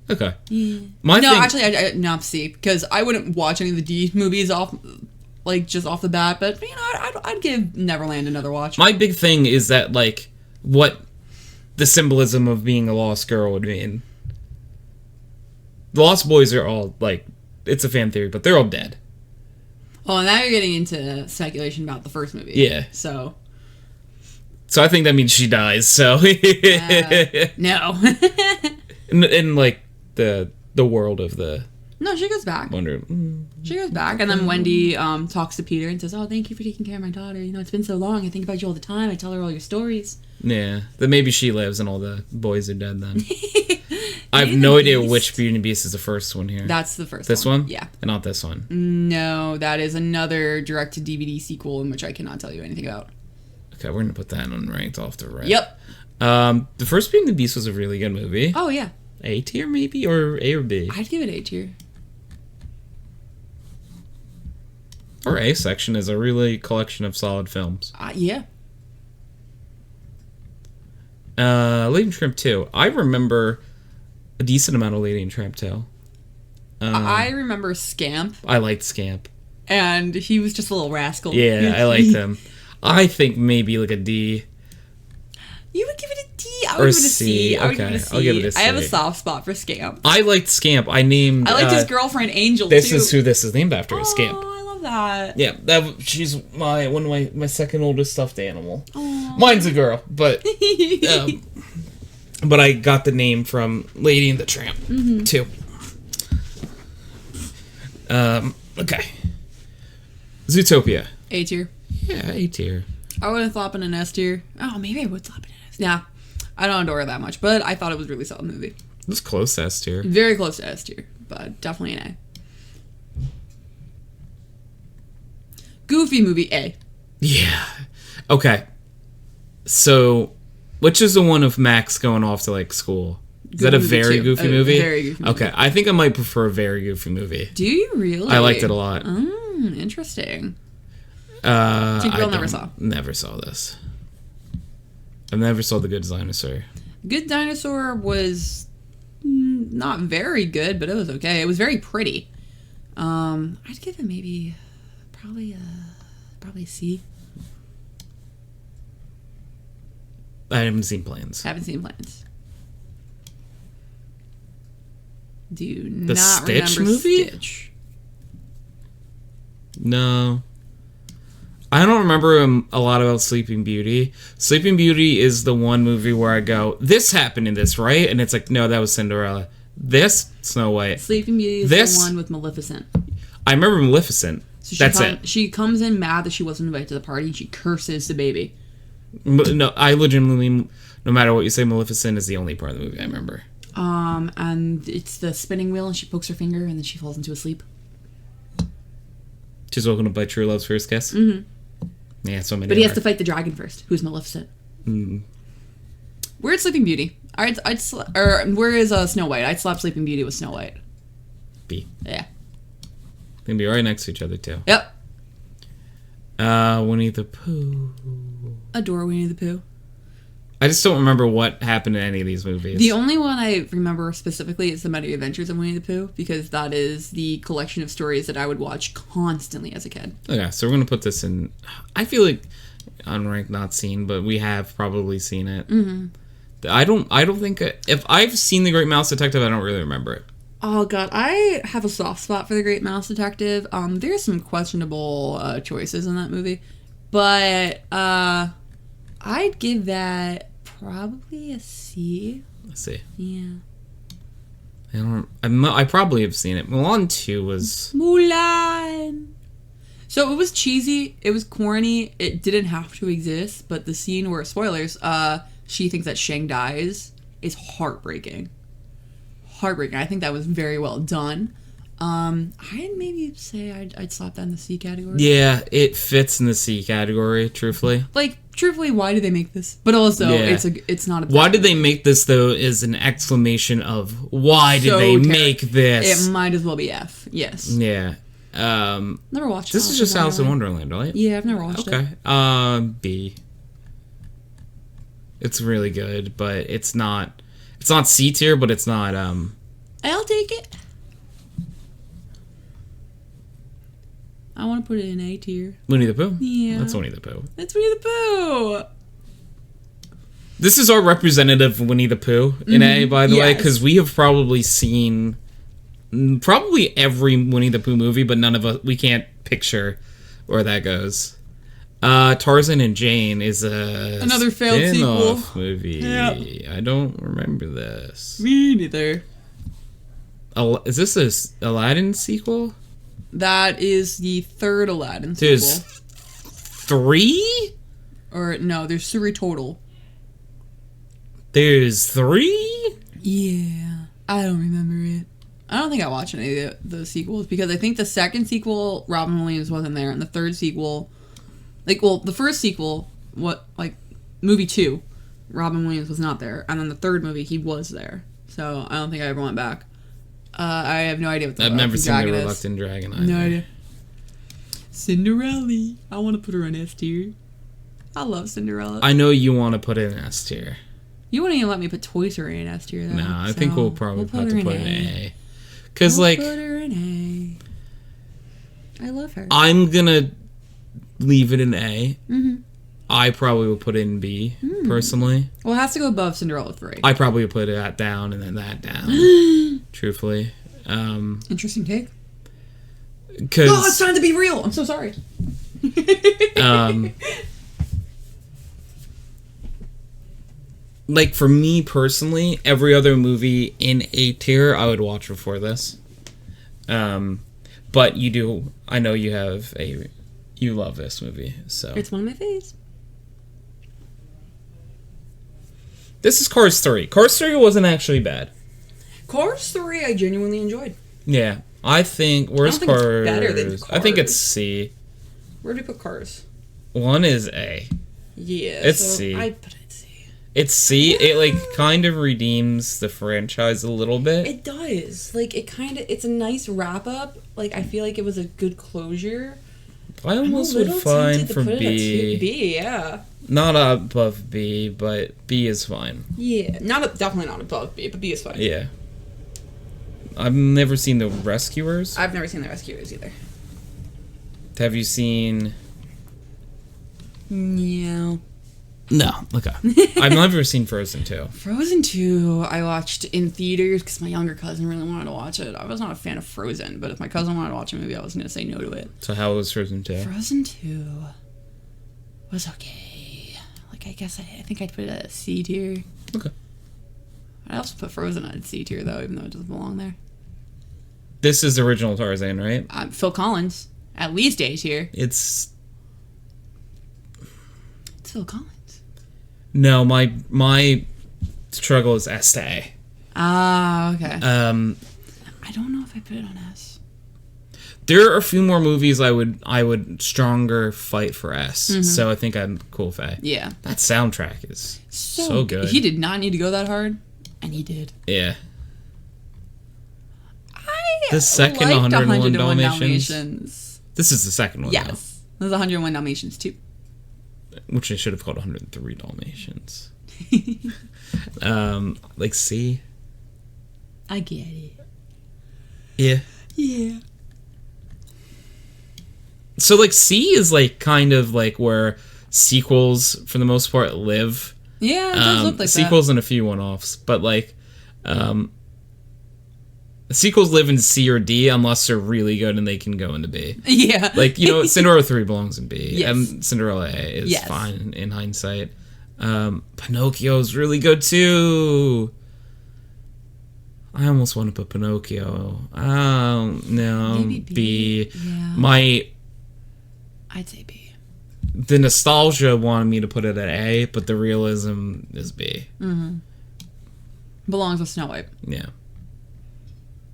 Okay. Yeah. Actually, no, C, because I wouldn't watch any of the D movies just off the bat. But I'd give Neverland another watch. My big thing is that what the symbolism of being a lost girl would mean. The Lost Boys are all it's a fan theory, but they're all dead. Oh, and now you're getting into speculation about the first movie. Yeah. So I think that means she dies. So no. in the world of the. No, she goes back. She goes back, and then Wendy talks to Peter and says, "Oh, thank you for taking care of my daughter. It's been so long. I think about you all the time. I tell her all your stories." Yeah, then maybe she lives and all the boys are dead then. I have no idea which Beauty and the Beast is the first one here. That's the first one. This one? Yeah. And not this one? No, that is another direct-to-DVD sequel in which I cannot tell you anything about. Okay, we're going to put that unranked off the right. Yep. The first Beauty and the Beast was a really good movie. Oh, yeah. A tier maybe? Or A or B? I'd give it A tier. Our A section is a really collection of solid films. Yeah. Lady and Tramp 2. I remember a decent amount of Lady and Tramp 2. I remember Scamp. I liked Scamp. And he was just a little rascal. Yeah, I liked him. I think maybe a D. You would give it a D. I would give it a C. I would give it a C. I'll give it a C. I have a soft spot for Scamp. I liked Scamp. I liked his girlfriend Angel, this too. This is who this is named after, is Scamp. Oh, I love that. Yeah, she's one of my second oldest stuffed animal. Aww. Mine's a girl, but but I got the name from Lady and the Tramp, too. Okay. Zootopia. A tier. Yeah, A tier. I would have thought in an S tier. Oh, maybe I would thought in an S. Nah, I don't adore it that much, but I thought it was a really solid movie. It was close to S tier. Very close to S tier. but definitely an A. Goofy movie, A. Yeah. Okay. So, which is the one of Max going off to like school? Is that a very goofy movie? Very goofy movie. Okay, I think I might prefer a very goofy movie. Do you really? I liked it a lot. Interesting. I never saw. Never saw this. I never saw The Good Dinosaur. Good Dinosaur was not very good, but it was okay. It was very pretty. I'd give it maybe probably C. I haven't seen Planes. Haven't seen Planes. Do The not Stitch remember movie? Stitch. No. I don't remember a lot about Sleeping Beauty. Sleeping Beauty is the one movie where I go, this happened in this, right? And it's like, no, that was Cinderella. This, Snow White. Sleeping Beauty is This, the one with Maleficent. I remember Maleficent. So That's it. She comes in mad that she wasn't invited to the party, and she curses the baby. No, I legitimately, no matter what you say, Maleficent is the only part of the movie I remember. And it's the spinning wheel, and she pokes her finger, and then she falls into a sleep. She's woken up by True Love's first kiss? Mm-hmm. Yeah, so many. But he has to fight the dragon first, who's Maleficent. Where's Sleeping Beauty? Where is Snow White? I'd slap Sleeping Beauty with Snow White. B. Yeah. They can be right next to each other, too. Yep. Winnie the Pooh. Adore Winnie the Pooh. I just don't remember what happened in any of these movies. The only one I remember specifically is The Mighty Adventures of Winnie the Pooh, because that is the collection of stories that I would watch constantly as a kid. Okay, so we're going to put this in... I feel like unranked, not seen, but we have probably seen it. Mm-hmm. I don't think... If I've seen The Great Mouse Detective, I don't really remember it. Oh, God. I have a soft spot for The Great Mouse Detective. There's some questionable choices in that movie. But I'd give that probably a C. Let's see. Yeah. I probably have seen it. Mulan 2 was... Mulan! So it was cheesy. It was corny. It didn't have to exist. But the scene where, spoilers, she thinks that Shang dies is heartbreaking. Heartbreaking. I think that was very well done. I'd maybe say I'd slap that in the C category. Yeah, it fits in the C category, truthfully. Like, truthfully, why did they make this? But also, Yeah. it's not a... Why did they make this, though, is an exclamation of, why did they make this? It might as well be F. Yes. Yeah. Never watched This is just Alice in Wonderland, right? Yeah, I've never watched it. Okay. B. It's really good, but it's not C tier, but it's not, I'll take it. I want to put it in A tier. Winnie the Pooh? Yeah. That's Winnie the Pooh. That's Winnie the Pooh. This is our representative of Winnie the Pooh in A, by the way, because we have probably seen probably every Winnie the Pooh movie, but none of us, we can't picture where that goes. Tarzan and Jane is another failed sequel movie. Yeah. I don't remember this. Me neither. Is this a Aladdin sequel? That is the third Aladdin sequel. There's 3? Or no, there's 3 total. There's 3? Yeah, I don't remember it. I don't think I watched any of the sequels, because I think the second sequel, Robin Williams wasn't there, and the third sequel, the first sequel, movie 2, Robin Williams was not there, and then the third movie, he was there. So I don't think I ever went back. I have no idea what the I've never seen dragon The is. Reluctant Dragon either. No idea. Cinderella. I want to put her in S tier. I love Cinderella. I know you want to put it in S tier. You wouldn't even let me put Toy Story in S tier, though. No, I think we'll probably have to put it in A. Because, put her in A. I love her. I'm going to leave it in A. Mm-hmm. I probably would put it in B, personally. Well, it has to go above Cinderella 3. I probably would put that down and then that down, truthfully. Interesting take. Because it's time to be real. I'm so sorry. for me personally, every other movie in A tier I would watch before this. But I know you love this movie, so. It's one of my faves. This is Cars 3. Cars 3 wasn't actually bad. Cars 3 I genuinely enjoyed. Yeah. I think... Where's I don't think Cars? it's better than I think it's Cars. C. Where do we put Cars? 1 is A. Yeah. It's so C. I put it C. It's C. It, like, kind of redeems the franchise a little bit. It does. Like, it's a nice wrap-up. Like, I feel like it was a good closure. I almost would find for put B. It B, yeah. Not above B, but B is fine. Yeah. Definitely not above B, but B is fine. Yeah. I've never seen The Rescuers. I've never seen The Rescuers either. Have you seen... No. No. Okay. I've never seen Frozen 2. Frozen 2, I watched in theaters because my younger cousin really wanted to watch it. I was not a fan of Frozen, but if my cousin wanted to watch a movie, I was going to say no to it. So how was Frozen 2? Frozen 2 was okay. Like, I guess I think I'd put it at C tier. Okay. I also put Frozen at C tier, though, even though it doesn't belong there. This is the original Tarzan, right? Phil Collins, at least A tier. It's Phil Collins. No, my struggle is S to A. Ah, okay. I don't know if I put it on S. There are a few more movies I would stronger fight for S. Mm-hmm. So I think I'm cool with A. Yeah. That soundtrack is so good. He did not need to go that hard, and he did. Yeah. I The second liked 101 Dalmatians. This is the second one. Yes. There's 101 Dalmatians too. Which I should have called 103 Dalmatians. Like C. I get it. Yeah. Yeah. So like C is like kind of like where sequels for the most part live. Yeah, it does look like sequels and a few one-offs, but like sequels live in C or D unless they're really good and they can go into B. Yeah. Like, you know, Cinderella 3 belongs in B. Yes. And Cinderella A is fine in hindsight. Pinocchio's really good too. I almost want to put Pinocchio. Oh, no. Maybe B. Yeah. I'd say B. The nostalgia wanted me to put it at A, but the realism is B. Mm-hmm. Belongs with Snow White. Yeah.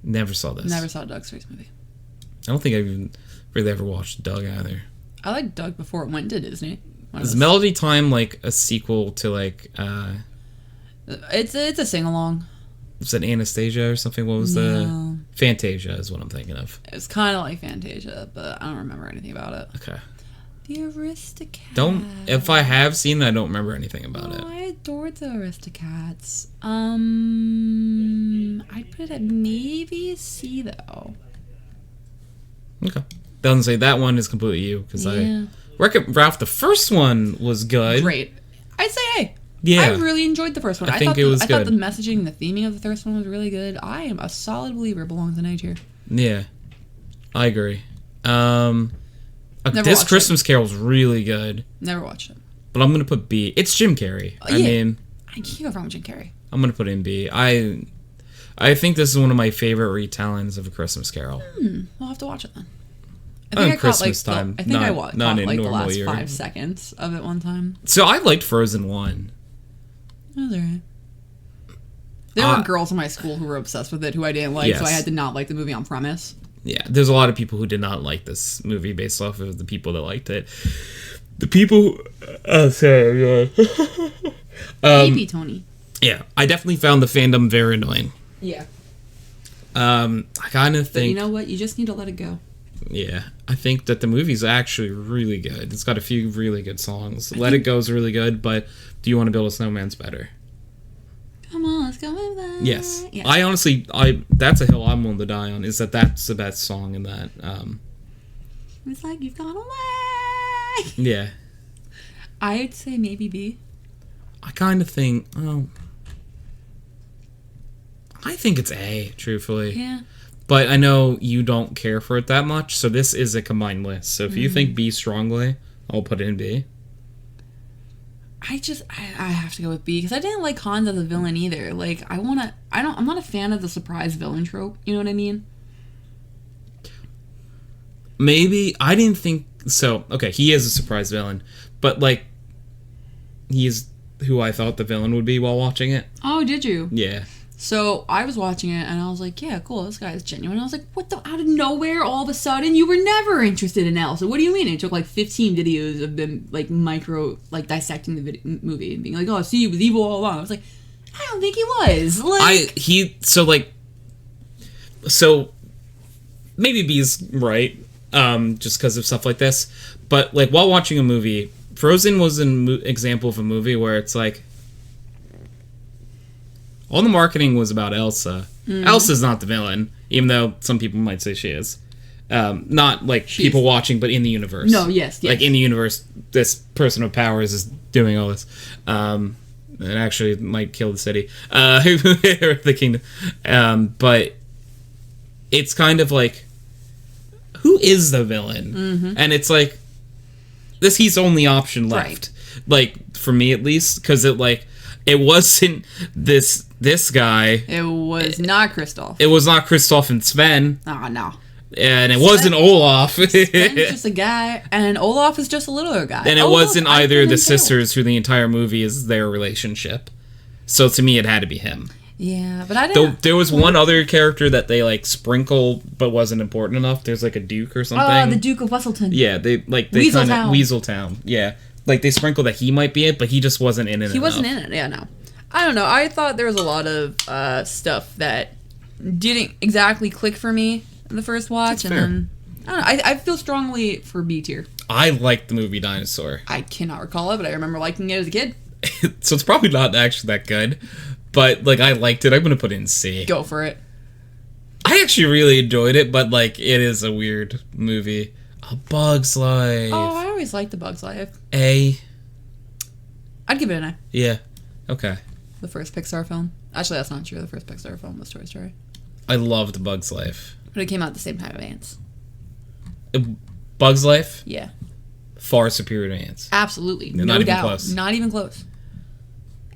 Never saw this. Never saw Doug's first movie. I don't think I've even really ever watched Doug either. I liked Doug before it went to Disney. Is Melody Time like a sequel to like It's a sing-along. Was it Anastasia or something? What was the Fantasia is what I'm thinking of. It's kind of like Fantasia, but I don't remember anything about it. Okay. The Aristocats. If I have seen it, I don't remember anything about it. I adored the Aristocats. I'd put it at maybe C though. Okay. Doesn't say that one is completely you because I Wreck-It Ralph. The first one was good. Great. I'd say A. Yeah. I really enjoyed the first one. I think it was good. I thought the messaging, the theming of the first one was really good. I am a solid believer it belongs in A tier. Yeah. I agree. Never This watched Christmas Carol's really good. Never watched it. But I'm gonna put B. It's Jim Carrey. I mean, I can't go wrong with Jim Carrey. I'm gonna put it in B. I think this is one of my favorite retellings of A Christmas Carol. We'll have to watch it then. On Christmas time. I think I caught like the normal last year. 5 seconds of it one time. So I liked Frozen 1. That was alright. There were girls in my school who were obsessed with it who I didn't like, so I had to not like the movie on premise. Yeah, there's a lot of people who did not like this movie based off of the people that liked it. The people Maybe Tony. Yeah, I definitely found the fandom very annoying. Yeah. I kind of think... But you know what? You just need to let it go. Yeah, I think that the movie's actually really good. It's got a few really good songs. Let It Go is really good, but Do You Want to Build a Snowman's better. Come on, let's go with that. Yes. I honestly, that's a hill I'm willing to die on, is that's the best song in that. It's like you've gone away. Yeah. I'd say maybe B. I kind of think, I think it's A, truthfully. Yeah. But I know you don't care for it that much, so this is a combined list. So if you think B strongly, I'll put it in B. I have to go with B because I didn't like Hans as a villain either. Like I'm not a fan of the surprise villain trope. You know what I mean? Maybe I didn't think so. Okay, he is a surprise villain, but like he is who I thought the villain would be while watching it. Oh, did you? Yeah. So I was watching it and I was like, yeah, cool, this guy is genuine. I was like, what the, out of nowhere, all of a sudden, you were never interested in Elsa. What do you mean? It took like 15 videos of them like dissecting the movie and being like, oh, see, he was evil all along. I was like, I don't think he was. So maybe B's right, just because of stuff like this. But like while watching a movie, Frozen was an example of a movie where it's like, all the marketing was about Elsa. Elsa's not the villain, even though some people might say she is. Not like people watching, but in the universe. No, yes. Like in the universe, this person with powers is doing all this. It actually might kill the city. Or the kingdom. But it's kind of like, who is the villain? Mm-hmm. And it's like, he's only option left. Right. Like, for me at least, because it wasn't this guy. It was not Kristoff. It was not Kristoff and Sven. Oh, no. And it wasn't Olaf. Sven's just a guy, and Olaf is just a littler guy. And it wasn't either the sisters who the entire movie is their relationship. So to me, it had to be him. Yeah, but I didn't... There was one other character that they, like, sprinkled, but wasn't important enough. There's, like, a Duke or something. Oh, the Duke of Wesselton. Yeah, they Weaseltown. Yeah. Like, they sprinkled that he might be it, but he just wasn't in it. He wasn't in it, yeah, no. I don't know. I thought there was a lot of stuff that didn't exactly click for me in the first watch. That's fair. Then, I don't know. I feel strongly for B tier. I liked the movie Dinosaur. I cannot recall it, but I remember liking it as a kid. So it's probably not actually that good. But, like, I liked it. I'm going to put it in C. Go for it. I actually really enjoyed it, but, like, it is a weird movie. A Bug's Life. Oh, I always liked The Bug's Life. A. I'd give it an A. Yeah. Okay. The first Pixar film. Actually, that's not true. The first Pixar film was Toy Story. I loved Bug's Life. But it came out at the same time as Ants. Bug's Life? Yeah. Far superior to Ants. Absolutely. No, no not doubt. Even close. Not even close.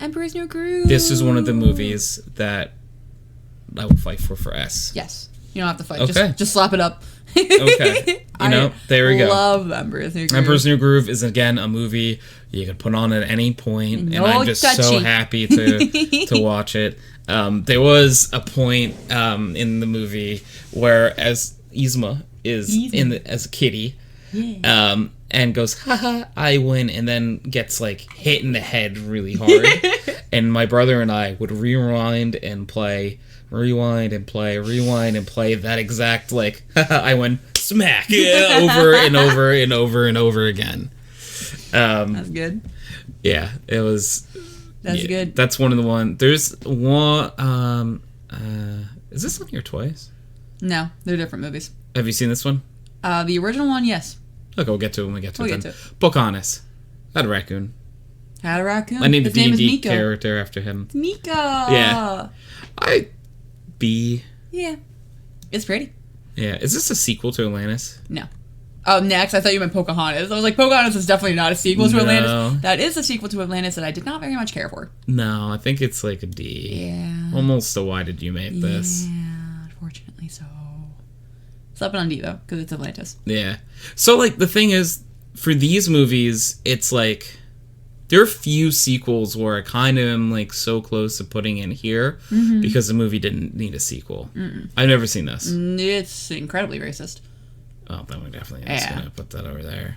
Emperor's New Groove. This is one of the movies that I would fight for S. Yes. You don't have to fight. Okay. Just slap it up. Okay. There we go. I love Emperor's New Groove. Emperor's New Groove is, again, a movie you can put on at any point, and I'm just so happy to watch it. There was a point in the movie where as Yzma is as a kitty, and goes, haha, I win, and then gets, like, hit in the head really hard. And my brother and I would rewind and play that exact, like, haha, I win, smack, over and over and over and over again. That's good. Yeah, it was... That's good. That's one of the one... There's one... is this on your toys? No, they're different movies. Have you seen this one? The original one, yes. Okay, we'll get to it when we get to it. Pocahontas. Had a raccoon. Had a raccoon? I named the D&D character after him. Miko! Yeah. B. Yeah. It's pretty. Yeah. Is this a sequel to Atlantis? No. Oh, next. I thought you meant Pocahontas. I was like, Pocahontas is definitely not a sequel to Atlantis. That is a sequel to Atlantis that I did not very much care for. No, I think it's like a D. Yeah. Almost a why did you make this? Yeah, unfortunately so. Slept on D, though, because it's Atlantis. Yeah. So, like, the thing is, for these movies, it's like... There are few sequels where I kind of am, like, so close to putting in here because the movie didn't need a sequel. Mm-mm. I've never seen this. It's incredibly racist. Oh, then we definitely just gonna put that over there.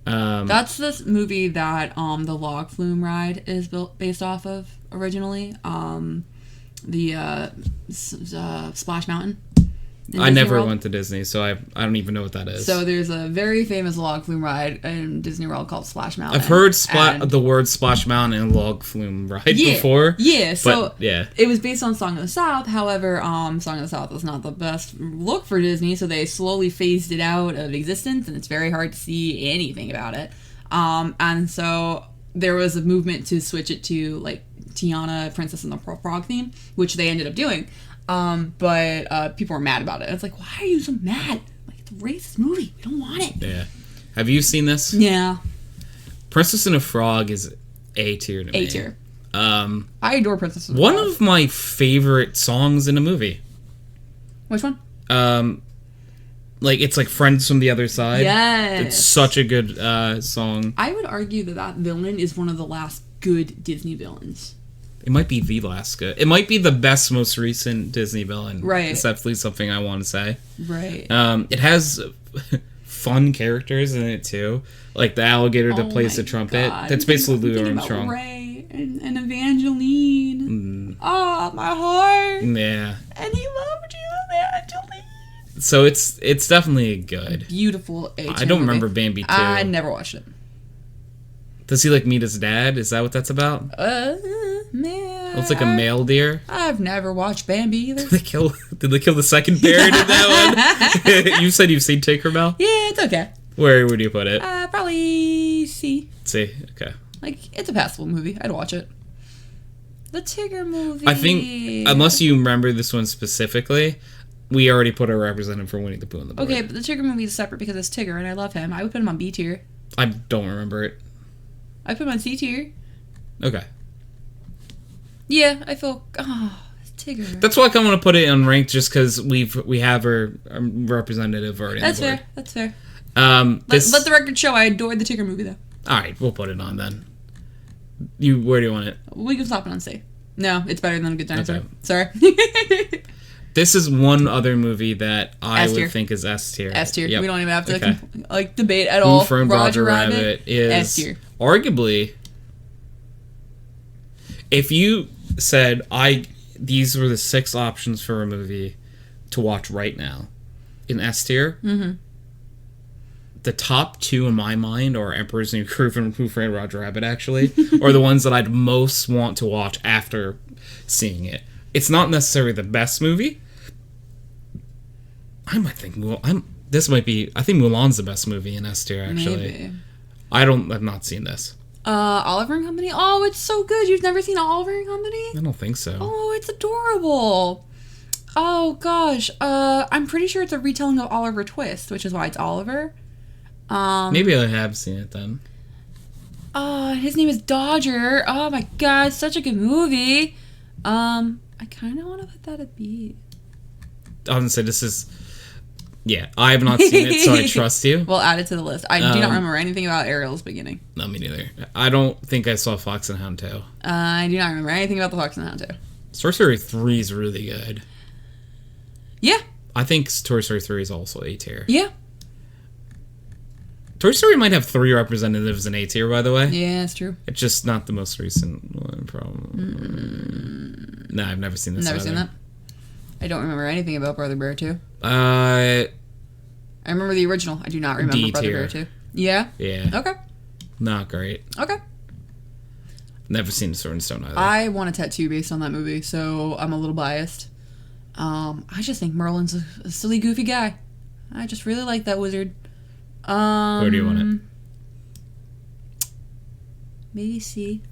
That's this movie that the log flume ride is based off of originally. The Splash Mountain. I never went to Disney, so I don't even know what that is. So there's a very famous log flume ride in Disney World called Splash Mountain. I've heard the word Splash Mountain and log flume ride before. Yeah, so yeah. It was based on Song of the South. However, Song of the South was not the best look for Disney, so they slowly phased it out of existence, and it's very hard to see anything about it. And so there was a movement to switch it to, like, Tiana, Princess and the Frog theme, which they ended up doing. But people were mad about it. It's like, why are you so mad? Like, it's a racist movie. We don't want it. Yeah. Have you seen this? Yeah. Princess and the Frog is A tier to me. A tier. I adore Princess and the Frog. One of my favorite songs in a movie. Which one? Like, it's like Friends from the Other Side. Yes. It's such a good song. I would argue that villain is one of the last good Disney villains. It might be the last good. It might be the best, most recent Disney villain. Right. It's definitely something I want to say. Right. It has fun characters in it too, like the alligator that plays the trumpet. God. That's basically I'm Louis thinking Armstrong. about Ray and Evangeline. Oh, my heart. Yeah. And he loved you, Evangeline. So it's definitely good. Beautiful A-tier I don't movie. remember Bambi 2. I never watched it. Does he like meet his dad? Is that what that's about? Man. It's like a male deer. I've never watched Bambi either. Did they kill the second parrot in that one? You said you've seen Tinkerbell? Yeah, it's okay. Where would you put it? Probably C. C. Okay. Like, it's a passable movie. I'd watch it. The Tigger movie. I think, unless you remember this one specifically, we already put our representative for Winnie the Pooh on the board. Okay, but the Tigger movie is separate because it's Tigger and I love him. I would put him on B tier. I don't remember it. I put him on C tier. Okay. Yeah, I feel... Oh, it's Tigger. That's why I kind of want to put it unranked, just because we have our representative already That's on the board. fair. That's fair. Let the record show I adored the Tigger movie, though. Alright, we'll put it on then. Where do you want it? We can stop it on C. No, it's better than A Good Dinosaur. Okay. Sorry. This is one other movie that I S tier. would think is S tier. S tier. Yep. We don't even have to Okay. debate at Who all. Framed Roger Rabbit is S tier. arguably, if you said these were the 6 options for a movie to watch right now in S tier, the top 2 in my mind are Emperor's New Groove and Who Framed Roger Rabbit, actually, are the ones that I'd most want to watch after seeing it. It's not necessarily the best movie. I might think I think Mulan's the best movie in S tier, actually. Maybe. I've not seen this. Oliver and Company? Oh, it's so good. You've never seen Oliver and Company? I don't think so. Oh, it's adorable. Oh, gosh. I'm pretty sure it's a retelling of Oliver Twist, which is why it's Oliver. Maybe I have seen it then. His name is Dodger. Oh, my God. Such a good movie. I kind of want to put that at B. I was going to say, this is... Yeah, I have not seen it, so I trust you. We'll add it to the list. I do not remember anything about Ariel's beginning. No, me neither. I don't think I saw Fox and Hound 2. I do not remember anything about the Fox and the Hound 2. Toy Story 3 is really good. Yeah. I think Toy Story 3 is also A tier. Yeah. Toy Story might have 3 representatives in A tier, by the way. Yeah, it's true. It's just not the most recent one, probably. No, I've never seen this Never either. seen that. I don't remember anything about Brother Bear 2. I remember the original. I do not remember D Brother tier. Bear 2. Yeah? Yeah. Okay. Not great. Okay. Never seen Sword and Stone either. I want a tattoo based on that movie, so I'm a little biased. I just think Merlin's a silly, goofy guy. I just really like that wizard. Where do you want it? Maybe C.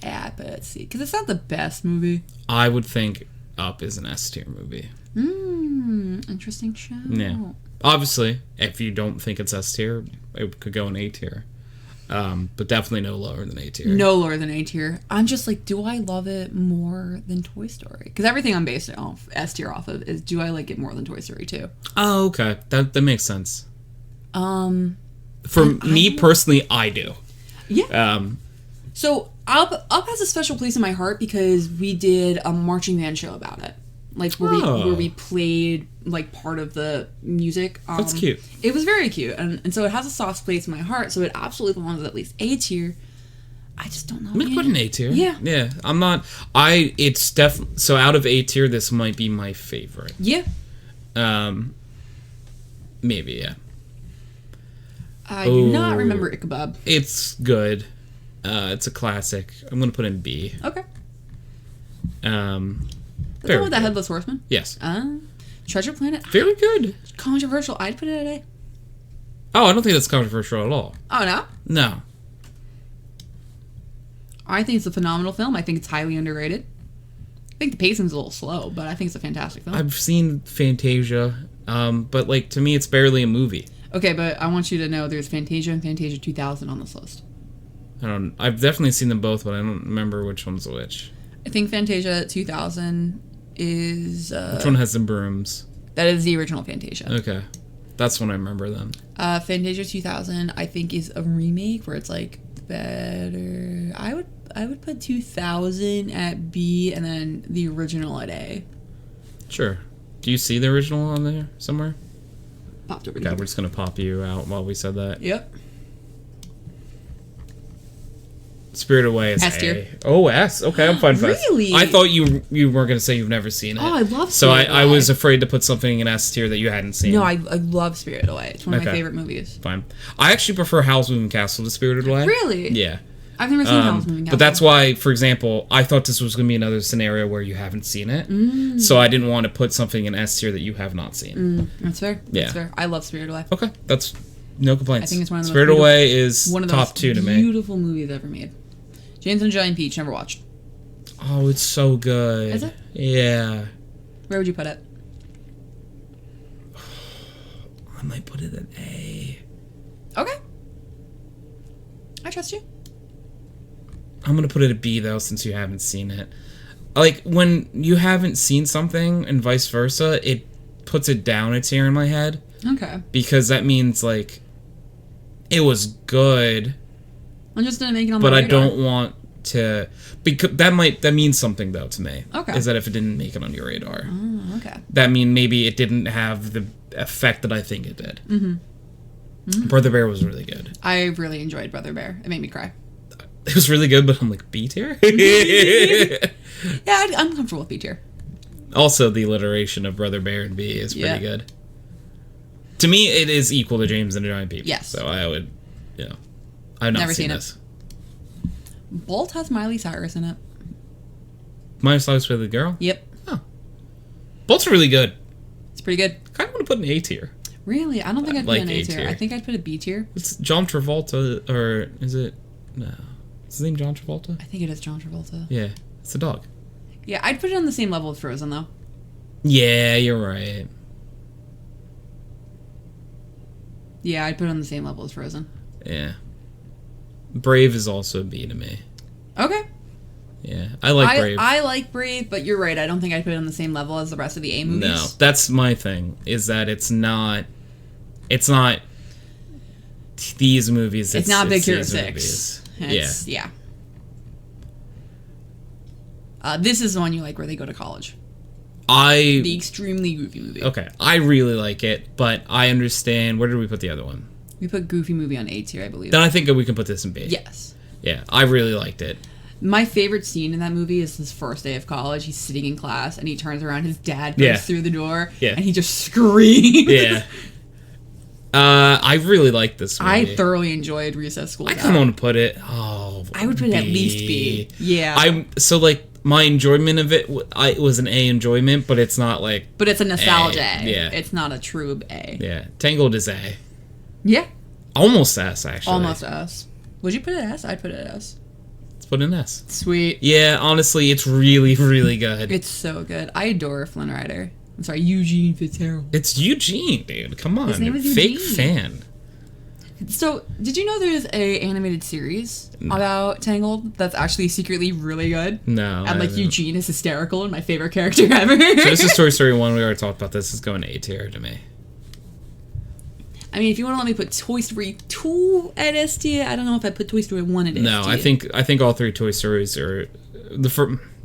Yeah, I bet C. Because it's not the best movie. I would think Up is an S tier movie. Interesting show. Yeah. Obviously, if you don't think it's S tier, it could go in A tier. But definitely no lower than A tier. No lower than A tier. I'm just like, do I love it more than Toy Story? Because everything I'm based off S tier off of is, do I like it more than Toy Story 2? Oh, okay. That makes sense. For I me personally, I do. Yeah. So Up has a special place in my heart because we did a marching band show about it. Like where we played like part of the music. That's cute. It was very cute, and so it has a soft place in my heart. So it absolutely belongs at least A tier. I just don't know. I'm gonna put an A tier. Yeah. Yeah. I'm not. It's definitely. So out of A tier, this might be my favorite. Yeah. Maybe, yeah. I do not remember Ichabod. It's good. It's a classic. I'm gonna put in B. Okay. Very That's the one with the good. Headless Horseman? Yes. Treasure Planet? Very good. Controversial. I'd put it at A. Oh, I don't think that's controversial at all. Oh, no? No. I think it's a phenomenal film. I think it's highly underrated. I think the pacing's a little slow, but I think it's a fantastic film. I've seen Fantasia, but like to me, it's barely a movie. Okay, but I want you to know there's Fantasia and Fantasia 2000 on this list. I've definitely seen them both, but I don't remember which one's which. I think Fantasia 2000 is... Which one has the brooms? That is the original Fantasia. Okay. That's when I remember them. Fantasia 2000, I think, is a remake where it's like better. I would put 2000 at B and then the original at A. Sure. Do you see the original on there somewhere? Popped over Okay, there. we're just gonna pop you out while we said that. Yep. Spirited Away is S tier. A. Oh, S. Okay, I'm fine with S. Really? I thought you were gonna say you've never seen it. Oh, I love So Spirited I Away. was afraid to put something in S tier that you hadn't seen. No, I love Spirited Away. It's one of my Okay. favorite movies. Fine. I actually prefer Howl's Moving Castle to Spirited Away. Really? Yeah. I've never seen Howl's Moving Castle. But that's why, for example, I thought this was going to be another scenario where you haven't seen it. So I didn't want to put something in S tier that you have not seen. That's fair. Yeah. That's fair. I love Spirited Away. Okay, that's no complaints. I think it's one of the most Spirited Away is One of the top most 2 to me. beautiful movies ever made. James and Giant Peach, never watched. Oh, it's so good. Is it? Yeah. Where would you put it? I might put it at A. Okay. I trust you. I'm going to put it at B, though, since you haven't seen it. Like, when you haven't seen something and vice versa, it puts it down a tier in my head. Okay. Because that means, like, it was good, I'm just gonna make it on my but I radar. don't want to... Because that means something, though, to me. Okay. Is that if it didn't make it on your radar. Oh, okay. That mean maybe it didn't have the effect that I think it did. Brother Bear was really good. I really enjoyed Brother Bear. It made me cry. It was really good, but I'm like, B tier? Yeah, I'm comfortable with B tier. Also, the alliteration of Brother Bear and B is pretty good. To me, it is equal to James and the Giant Peach. Yes. So I would, I've not Never seen seen it. this. Bolt has Miley Cyrus in it. My Slice with the Girl? Yep. Oh. Bolt's really good. It's pretty good. I kind of want to put an A tier. Really? I don't think I'd put like an A A tier. tier. I think I'd put a B tier. It's John Travolta, or is it? No. Is his name John Travolta? I think it is John Travolta. Yeah. It's a dog. Yeah, I'd put it on the same level with Frozen, though. Yeah, you're right. Yeah, I'd put it on the same level as Frozen. Yeah. Brave is also a B to me. Okay. Yeah. I like Brave. I like Brave, but you're right. I don't think I'd put it on the same level as the rest of the A movies. No, that's my thing. Is that it's not these movies. It's not Big Hero these 6. movies. Yeah. This is the one you like where they go to college. The extremely goofy movie. Okay, I really like it, but I understand. Where did we put the other one? We put Goofy movie on A tier, I believe. Then I think we can put this in B. Yes. Yeah, I really liked it. My favorite scene in that movie is his first day of college. He's sitting in class and he turns around. His dad goes through the door and he just screams. Yeah. I really like this movie. I thoroughly enjoyed Recess School. I kind of want to put it. Oh, I would put it at least B. Yeah. My enjoyment of it was an A enjoyment, but it's not like. But it's a nostalgia A. Yeah. It's not a true A. Yeah. Tangled is A. Yeah. Almost S, actually. Almost S. Would you put it S? I'd put it S. Let's put an S. Sweet. Yeah, honestly, it's really, really good. It's so good. I adore Flynn Rider. I'm sorry, Eugene Fitzgerald. It's Eugene, dude. Come on. His name is Fake Eugene. fan. So, did you know there's a animated series about Tangled that's actually secretly really good? No. And like Eugene is hysterical and my favorite character ever. So this is Toy Story 1. We already talked about this. It's going A tier to me. I mean, if you want to let me put Toy Story 2 at S tier, I don't know if I put Toy Story 1 at S tier. No, I think all three Toy Stories are the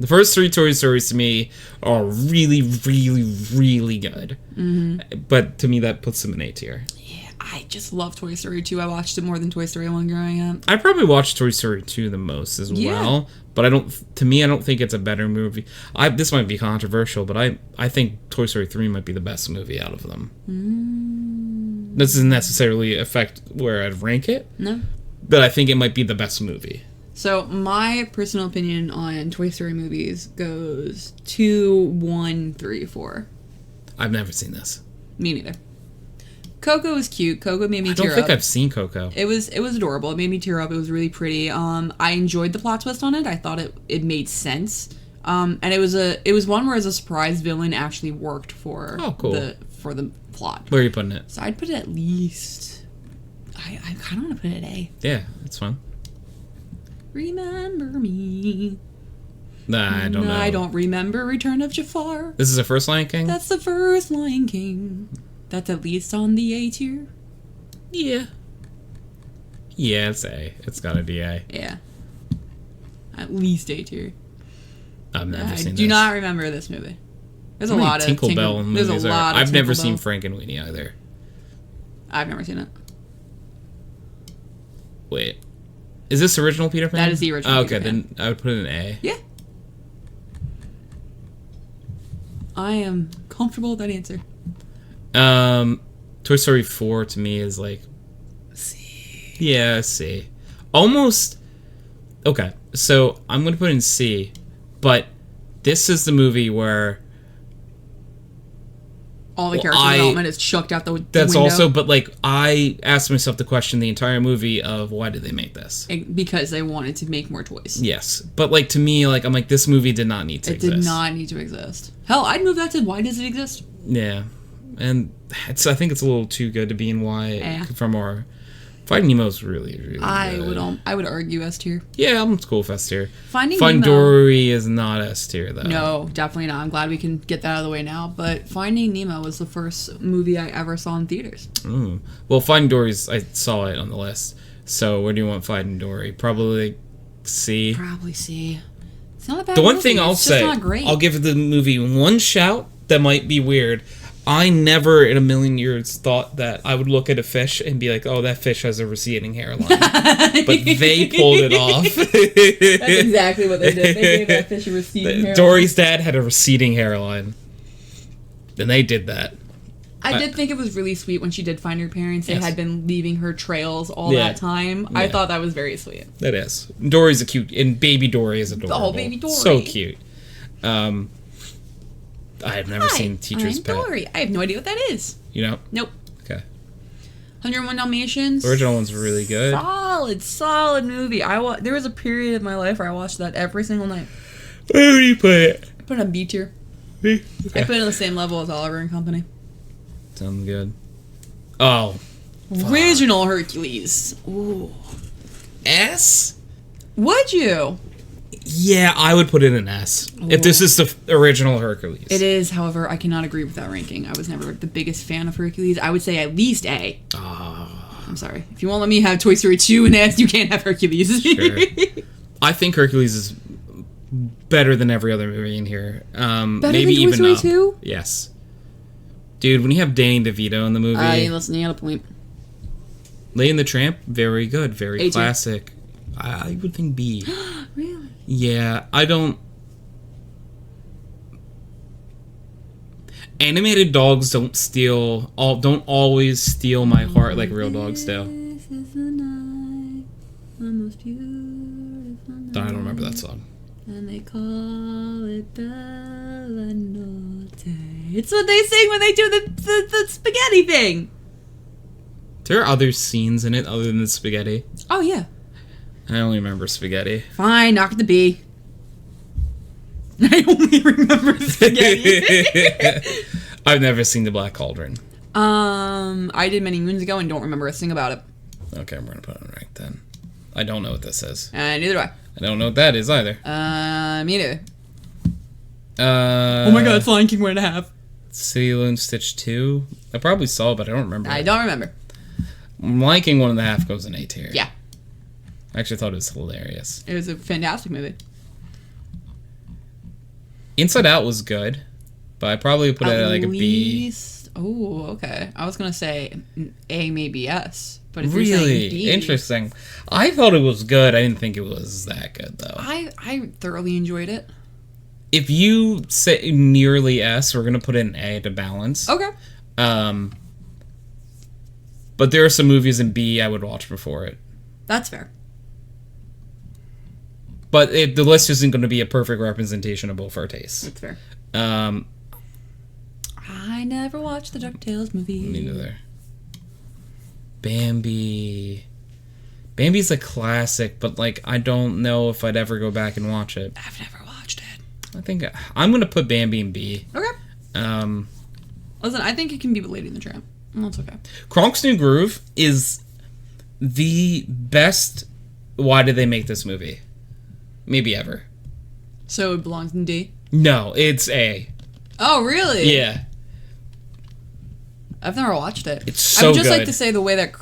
first three Toy Stories to me are really, really, really good. Mm-hmm. But to me, that puts them in A tier. Yeah, I just love Toy Story 2. I watched it more than Toy Story 1 growing up. I probably watched Toy Story 2 the most as well. But I don't think it's a better movie. This might be controversial, but I think Toy Story 3 might be the best movie out of them. This doesn't necessarily affect where I'd rank it. No. But I think it might be the best movie. So, my personal opinion on Toy Story movies goes 2, 1, 3, 4. I've never seen this. Me neither. Coco was cute. Coco made me tear up. I don't think I've seen Coco. It was adorable. It made me tear up. It was really pretty. I enjoyed the plot twist on it. I thought it made sense. And it was one where as a surprise villain actually worked for the plot. Where are you putting it? So I'd put it at least. I kind of want to put it at A. Yeah, it's fine. Remember me. Nah, I don't know. I don't remember Return of Jafar. This is the first Lion King? That's the first Lion King. That's at least on the A tier. Yeah. Yeah, it's A. It's got to be A. Yeah. At least A tier. I've never seen I this. do not remember this movie. There's a How many lot of Tinkerbell movies There's a are- lot of I've never Tinkerbell. seen Frankenweenie either. I've never seen it. Wait. Is this original Peter Pan? That is the original Okay, Peter Pan. then I would put it in A. Yeah. I am comfortable with that answer. Toy Story 4 to me is like... C. Yeah, C. Almost... Okay, so I'm going to put in C, but this is the movie where... All the character development is chucked out the That's window. also, but like, I asked myself the question the entire movie of why did they make this? Because they wanted to make more toys. Yes, but like to me, like I'm like this movie did not need to exist. It did not need to exist. Hell, I'd move that to why does it exist? Yeah, and I think it's a little too good to be in Y Yeah. from our Finding Nemo's really good. I would argue S tier. Yeah, I'm cool with S tier. Finding Dory is not S tier though. No, definitely not. I'm glad we can get that out of the way now. But Finding Nemo was the first movie I ever saw in theaters. Well, Finding Dory's I saw it on the list. So where do you want Finding Dory? Probably C. Probably C. It's not a bad The one movie. thing I'll It's say, just not great. I'll give the movie one shout that might be weird. I never in a million years thought that I would look at a fish and be like, oh, that fish has a receding hairline. But they pulled it off. That's exactly what they did. They gave that fish a receding hairline. Dory's dad had a receding hairline. And they did that. I did think it was really sweet when she did find her parents. They Yes. had been leaving her trails all Yeah. that time. I Yeah. thought that was very sweet. That is. Dory's a cute, and baby Dory is adorable. Oh, baby Dory. So cute. I have never seen Teacher's I'm Pet. Dory. I have no idea what that is. You know? Nope. Okay. 101 Dalmatians. The original one's really good. Solid movie. There was a period of my life where I watched that every single night. Where do you put it? I put it on B tier. Okay. I put it on the same level as Oliver and Company. Sounds good. Oh. Original Hercules. Ooh. S? Would you? Yeah, I would put it in S. If this is the original Hercules. It is, however, I cannot agree with that ranking. I was never the biggest fan of Hercules. I would say at least A. I'm sorry. If you won't let me have Toy Story 2 and S, you can't have Hercules. Sure. I think Hercules is better than every other movie in here. Maybe than Toy Story up. 2? Yes. Dude, when you have Danny DeVito in the movie... Listen, you got a point. Lady and the Tramp, very good. Very A tier. classic. I would think B. Really? Yeah, I don't... Animated dogs don't always steal my heart like real dogs do. This is the night, the most beautiful night. I don't remember that song. And they call it Bella Notte. It's what they sing when they do the spaghetti thing. There are other scenes in it other than the spaghetti. Oh, yeah. I only remember spaghetti. Fine, knock it to B. I only remember spaghetti. I've never seen The Black Cauldron. I did many moons ago and don't remember a thing about it. Okay, I'm gonna put it on rank then. I don't know what this is. Neither do I. I don't know what that is either. Me neither. Oh my god, Lion King 1.5. City Lone Stitch 2. I probably saw it, but I don't remember. I don't remember. Lion King 1.5 goes in A tier. Yeah. I actually thought it was hilarious. It was a fantastic movie. Inside Out was good, but I probably put it at like a B. Oh, okay. I was gonna say A, maybe S, but if you're Really saying B, interesting. I thought it was good. I didn't think it was that good though. I thoroughly enjoyed it. If you say nearly S, we're gonna put in A to balance. Okay. But there are some movies in B I would watch before it. That's fair. But the list isn't going to be a perfect representation of both our tastes. That's fair. Me I never watched the DuckTales movie. neither. Bambi. Bambi's a classic, but like I don't know if I'd ever go back and watch it. I've never watched it. I think I'm going to put Bambi in B. Okay. Listen, I think it can be Lady in the Tramp. Well, it's okay. Kronk's New Groove is the best. Why did they make this movie? Maybe ever. So it belongs in D? No, it's A. Oh, really? Yeah. I've never watched it. It's so I would just like good. to say the way that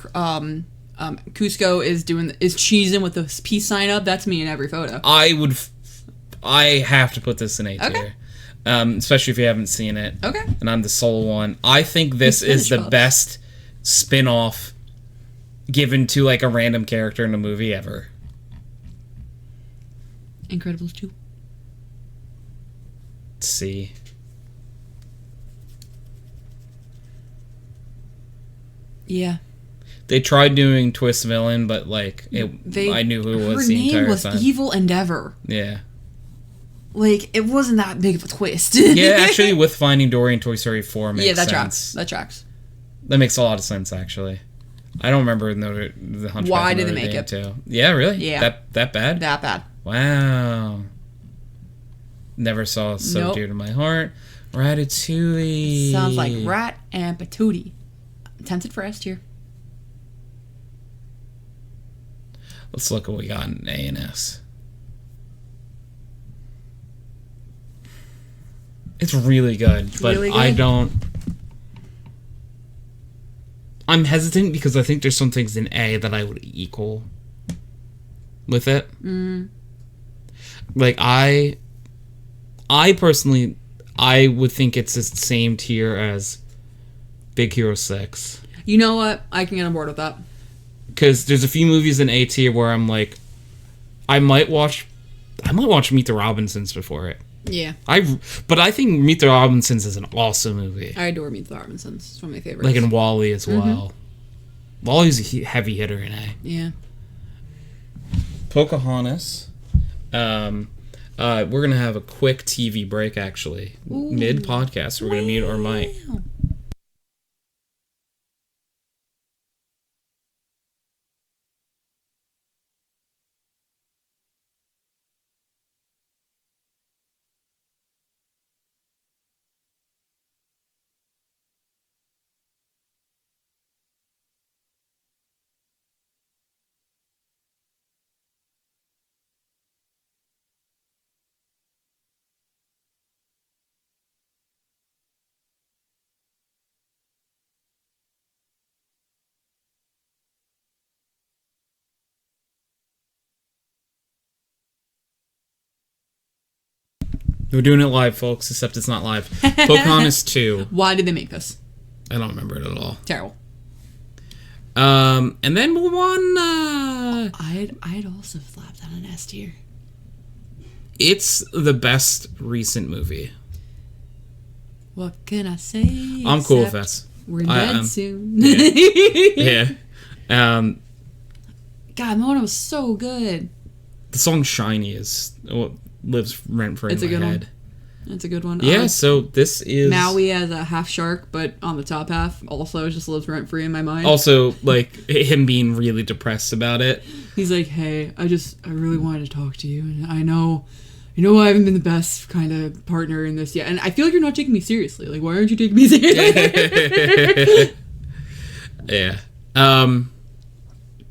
Cusco is cheesing with the peace sign up. That's me in every photo. I have to put this in A tier. Okay. Especially if you haven't seen it. Okay. And I'm the sole one. I think this is the best spin-off given to like a random character in a movie ever. Incredibles 2. C. Yeah. They tried doing twist villain, but like I knew who it was the entire time. Her name was Evil Endeavor. Yeah. Like, it wasn't that big of a twist. Yeah, actually, with Finding Dory and Toy Story 4 makes sense. Tracks. That tracks. That makes a lot of sense, actually. I don't remember the Hunchback. Why did they make it? Too. Yeah, really? Yeah. That bad? That bad. Wow. Never saw So Dear to My Heart. Ratatouille. Sounds like Rat and Patootie. Tempted for S tier. Let's look what we got in A and S. It's really good, but really good? I'm hesitant because I think there's some things in A that I would equal with it. Like, I personally, I would think it's the same tier as Big Hero 6. You know what? I can get on board with that. Because there's a few movies in A tier where I'm like, I might watch Meet the Robinsons before it. Yeah. But I think Meet the Robinsons is an awesome movie. I adore Meet the Robinsons. It's one of my favorites. Like in WALL-E as well. WALL-E's a heavy hitter in A. Yeah. Pocahontas. We're going to have a quick TV break, actually. Mid-podcast. We're going to mute our mic. We're doing it live, folks, except it's not live. Pocahontas 2. Why did they make this? I don't remember it at all. Terrible. And then one... I'd also slapped that on S tier. It's the best recent movie. What can I say? I'm cool with this. We're dead soon. Yeah. God, Mona was so good. The song Shiny is what lives rent-free in my head. It's a good one. Yeah, so this is... Maui as a half shark, but on the top half also just lives rent-free in my mind. Also, like, him being really depressed about it. He's like, hey, I really wanted to talk to you, and I know I haven't been the best kind of partner in this yet, and I feel like you're not taking me seriously. Like, why aren't you taking me seriously? Yeah.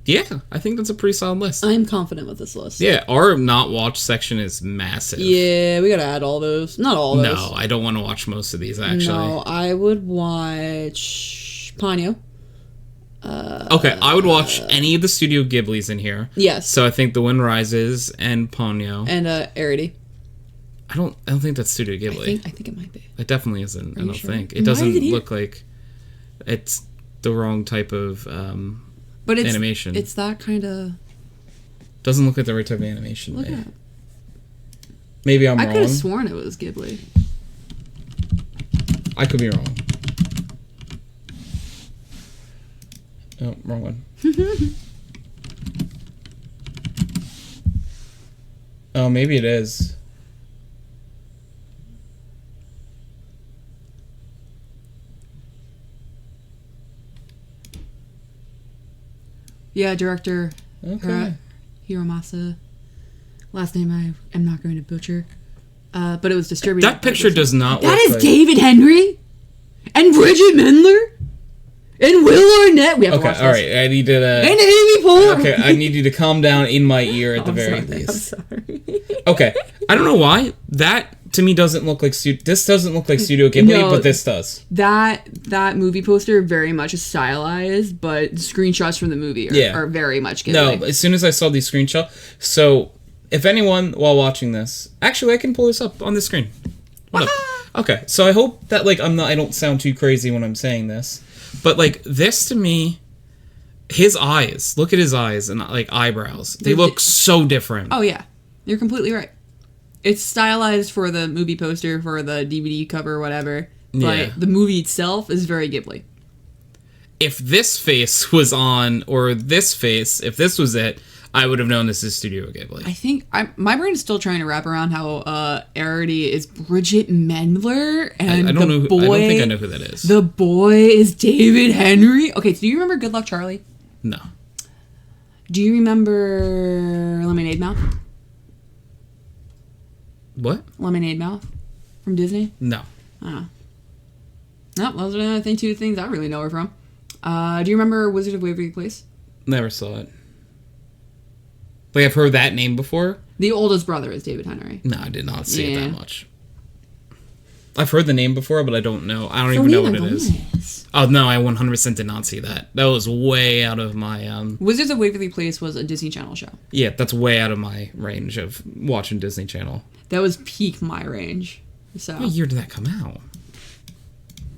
Yeah, I think that's a pretty solid list. I'm confident with this list. Yeah, our not watch section is massive. Yeah, we gotta add all those. Not all those. No, I don't want to watch most of these, actually. No, I would watch Ponyo. Okay, I would watch any of the Studio Ghiblis in here. Yes. So I think The Wind Rises and Ponyo. And Arity. I don't think that's Studio Ghibli. I think it might be. It definitely isn't. I don't think. It doesn't look like it's the wrong type of but it's, animation. It's that kind of... Doesn't look like the right type of animation. Look at it. Maybe I'm wrong. I could have sworn it was Ghibli. I could be wrong. Oh, wrong one. Oh, maybe it is. Yeah, director Okay. Hiromasa. Last name I am not going to butcher. But it was distributed. That picture does not That look is like... David Henry? And Bridget Mendler? And Will Arnett? We have to watch this. Alright, I need to... And Amy Poehler! Okay, I need you to calm down in my ear at the very least. I'm sorry. Okay, I don't know why. That to me doesn't look like this doesn't look like Studio Ghibli, but this does. That movie poster very much is stylized, but screenshots from the movie are very much Ghibli. No, as soon as I saw these screenshots, so if anyone while watching this, actually I can pull this up on the screen. Okay, so I hope that like I don't sound too crazy when I'm saying this, but like this to me, his eyes, look at his eyes and like eyebrows, they look so different. Oh yeah, you're completely right. It's stylized for the movie poster, for the DVD cover, whatever. But the movie itself is very Ghibli. If this face was on, or this face, if this was it, I would have known this is Studio Ghibli. I think my brain is still trying to wrap around how Arity is Bridget Mendler, and I don't think I know who that is. The boy is David Henry. Okay, so do you remember Good Luck Charlie? No. Do you remember Lemonade Mouth? What? Lemonade Mouth from Disney? No. Oh. No, those are I think two things I really know her from. Do you remember Wizard of Waverly Place? Never saw it. Like, I've heard that name before. The oldest brother is David Henry. No, I did not see it that much. I've heard the name before, but I don't know. I don't even know what it is. Oh, no, I 100% did not see that. That was way out of my... Wizards of Waverly Place was a Disney Channel show. Yeah, that's way out of my range of watching Disney Channel. That was peak my range. So. What year did that come out?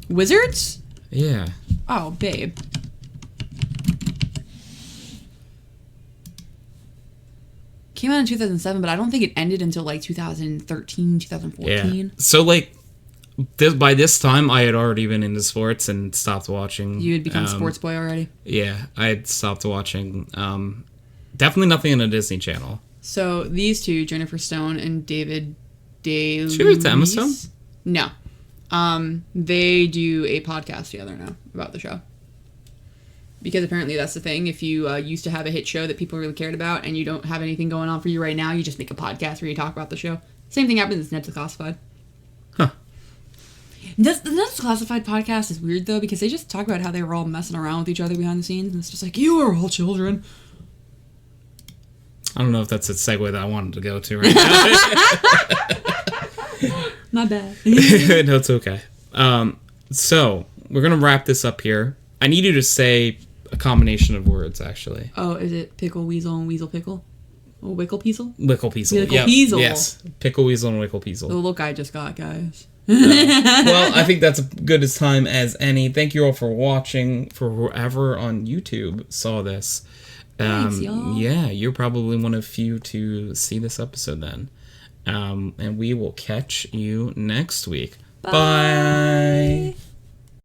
Wizards? Yeah. Oh, babe. Came out in 2007, but I don't think it ended until like 2013, 2014. Yeah. So like, by this time, I had already been into sports and stopped watching. You had become a sports boy already? Yeah, I had stopped watching. Definitely nothing on a Disney Channel. So these two, Jennifer Stone and David Day. She writes Emma Stone? No. They do a podcast together now about the show. Because apparently that's the thing. If you used to have a hit show that people really cared about and you don't have anything going on for you right now, you just make a podcast where you talk about the show. Same thing happens in Ned's Classified. Huh. The Ned's Classified podcast is weird, though, because they just talk about how they were all messing around with each other behind the scenes, and it's just like, you are all children. I don't know if that's a segue that I wanted to go to right now. My bad. No, it's okay. So, we're going to wrap this up here. I need you to say a combination of words, actually. Oh, is it pickle, weasel, and weasel pickle? Or wickle peasel? Wickle peasel. Wickle peasel. Yes. Pickle weasel and wickle peasel. The look I just got, guys. Well, I think that's as good as time as any. Thank you all for watching. For whoever on YouTube saw this. Thanks, y'all. Yeah, you're probably one of few to see this episode then. And we will catch you next week. Bye.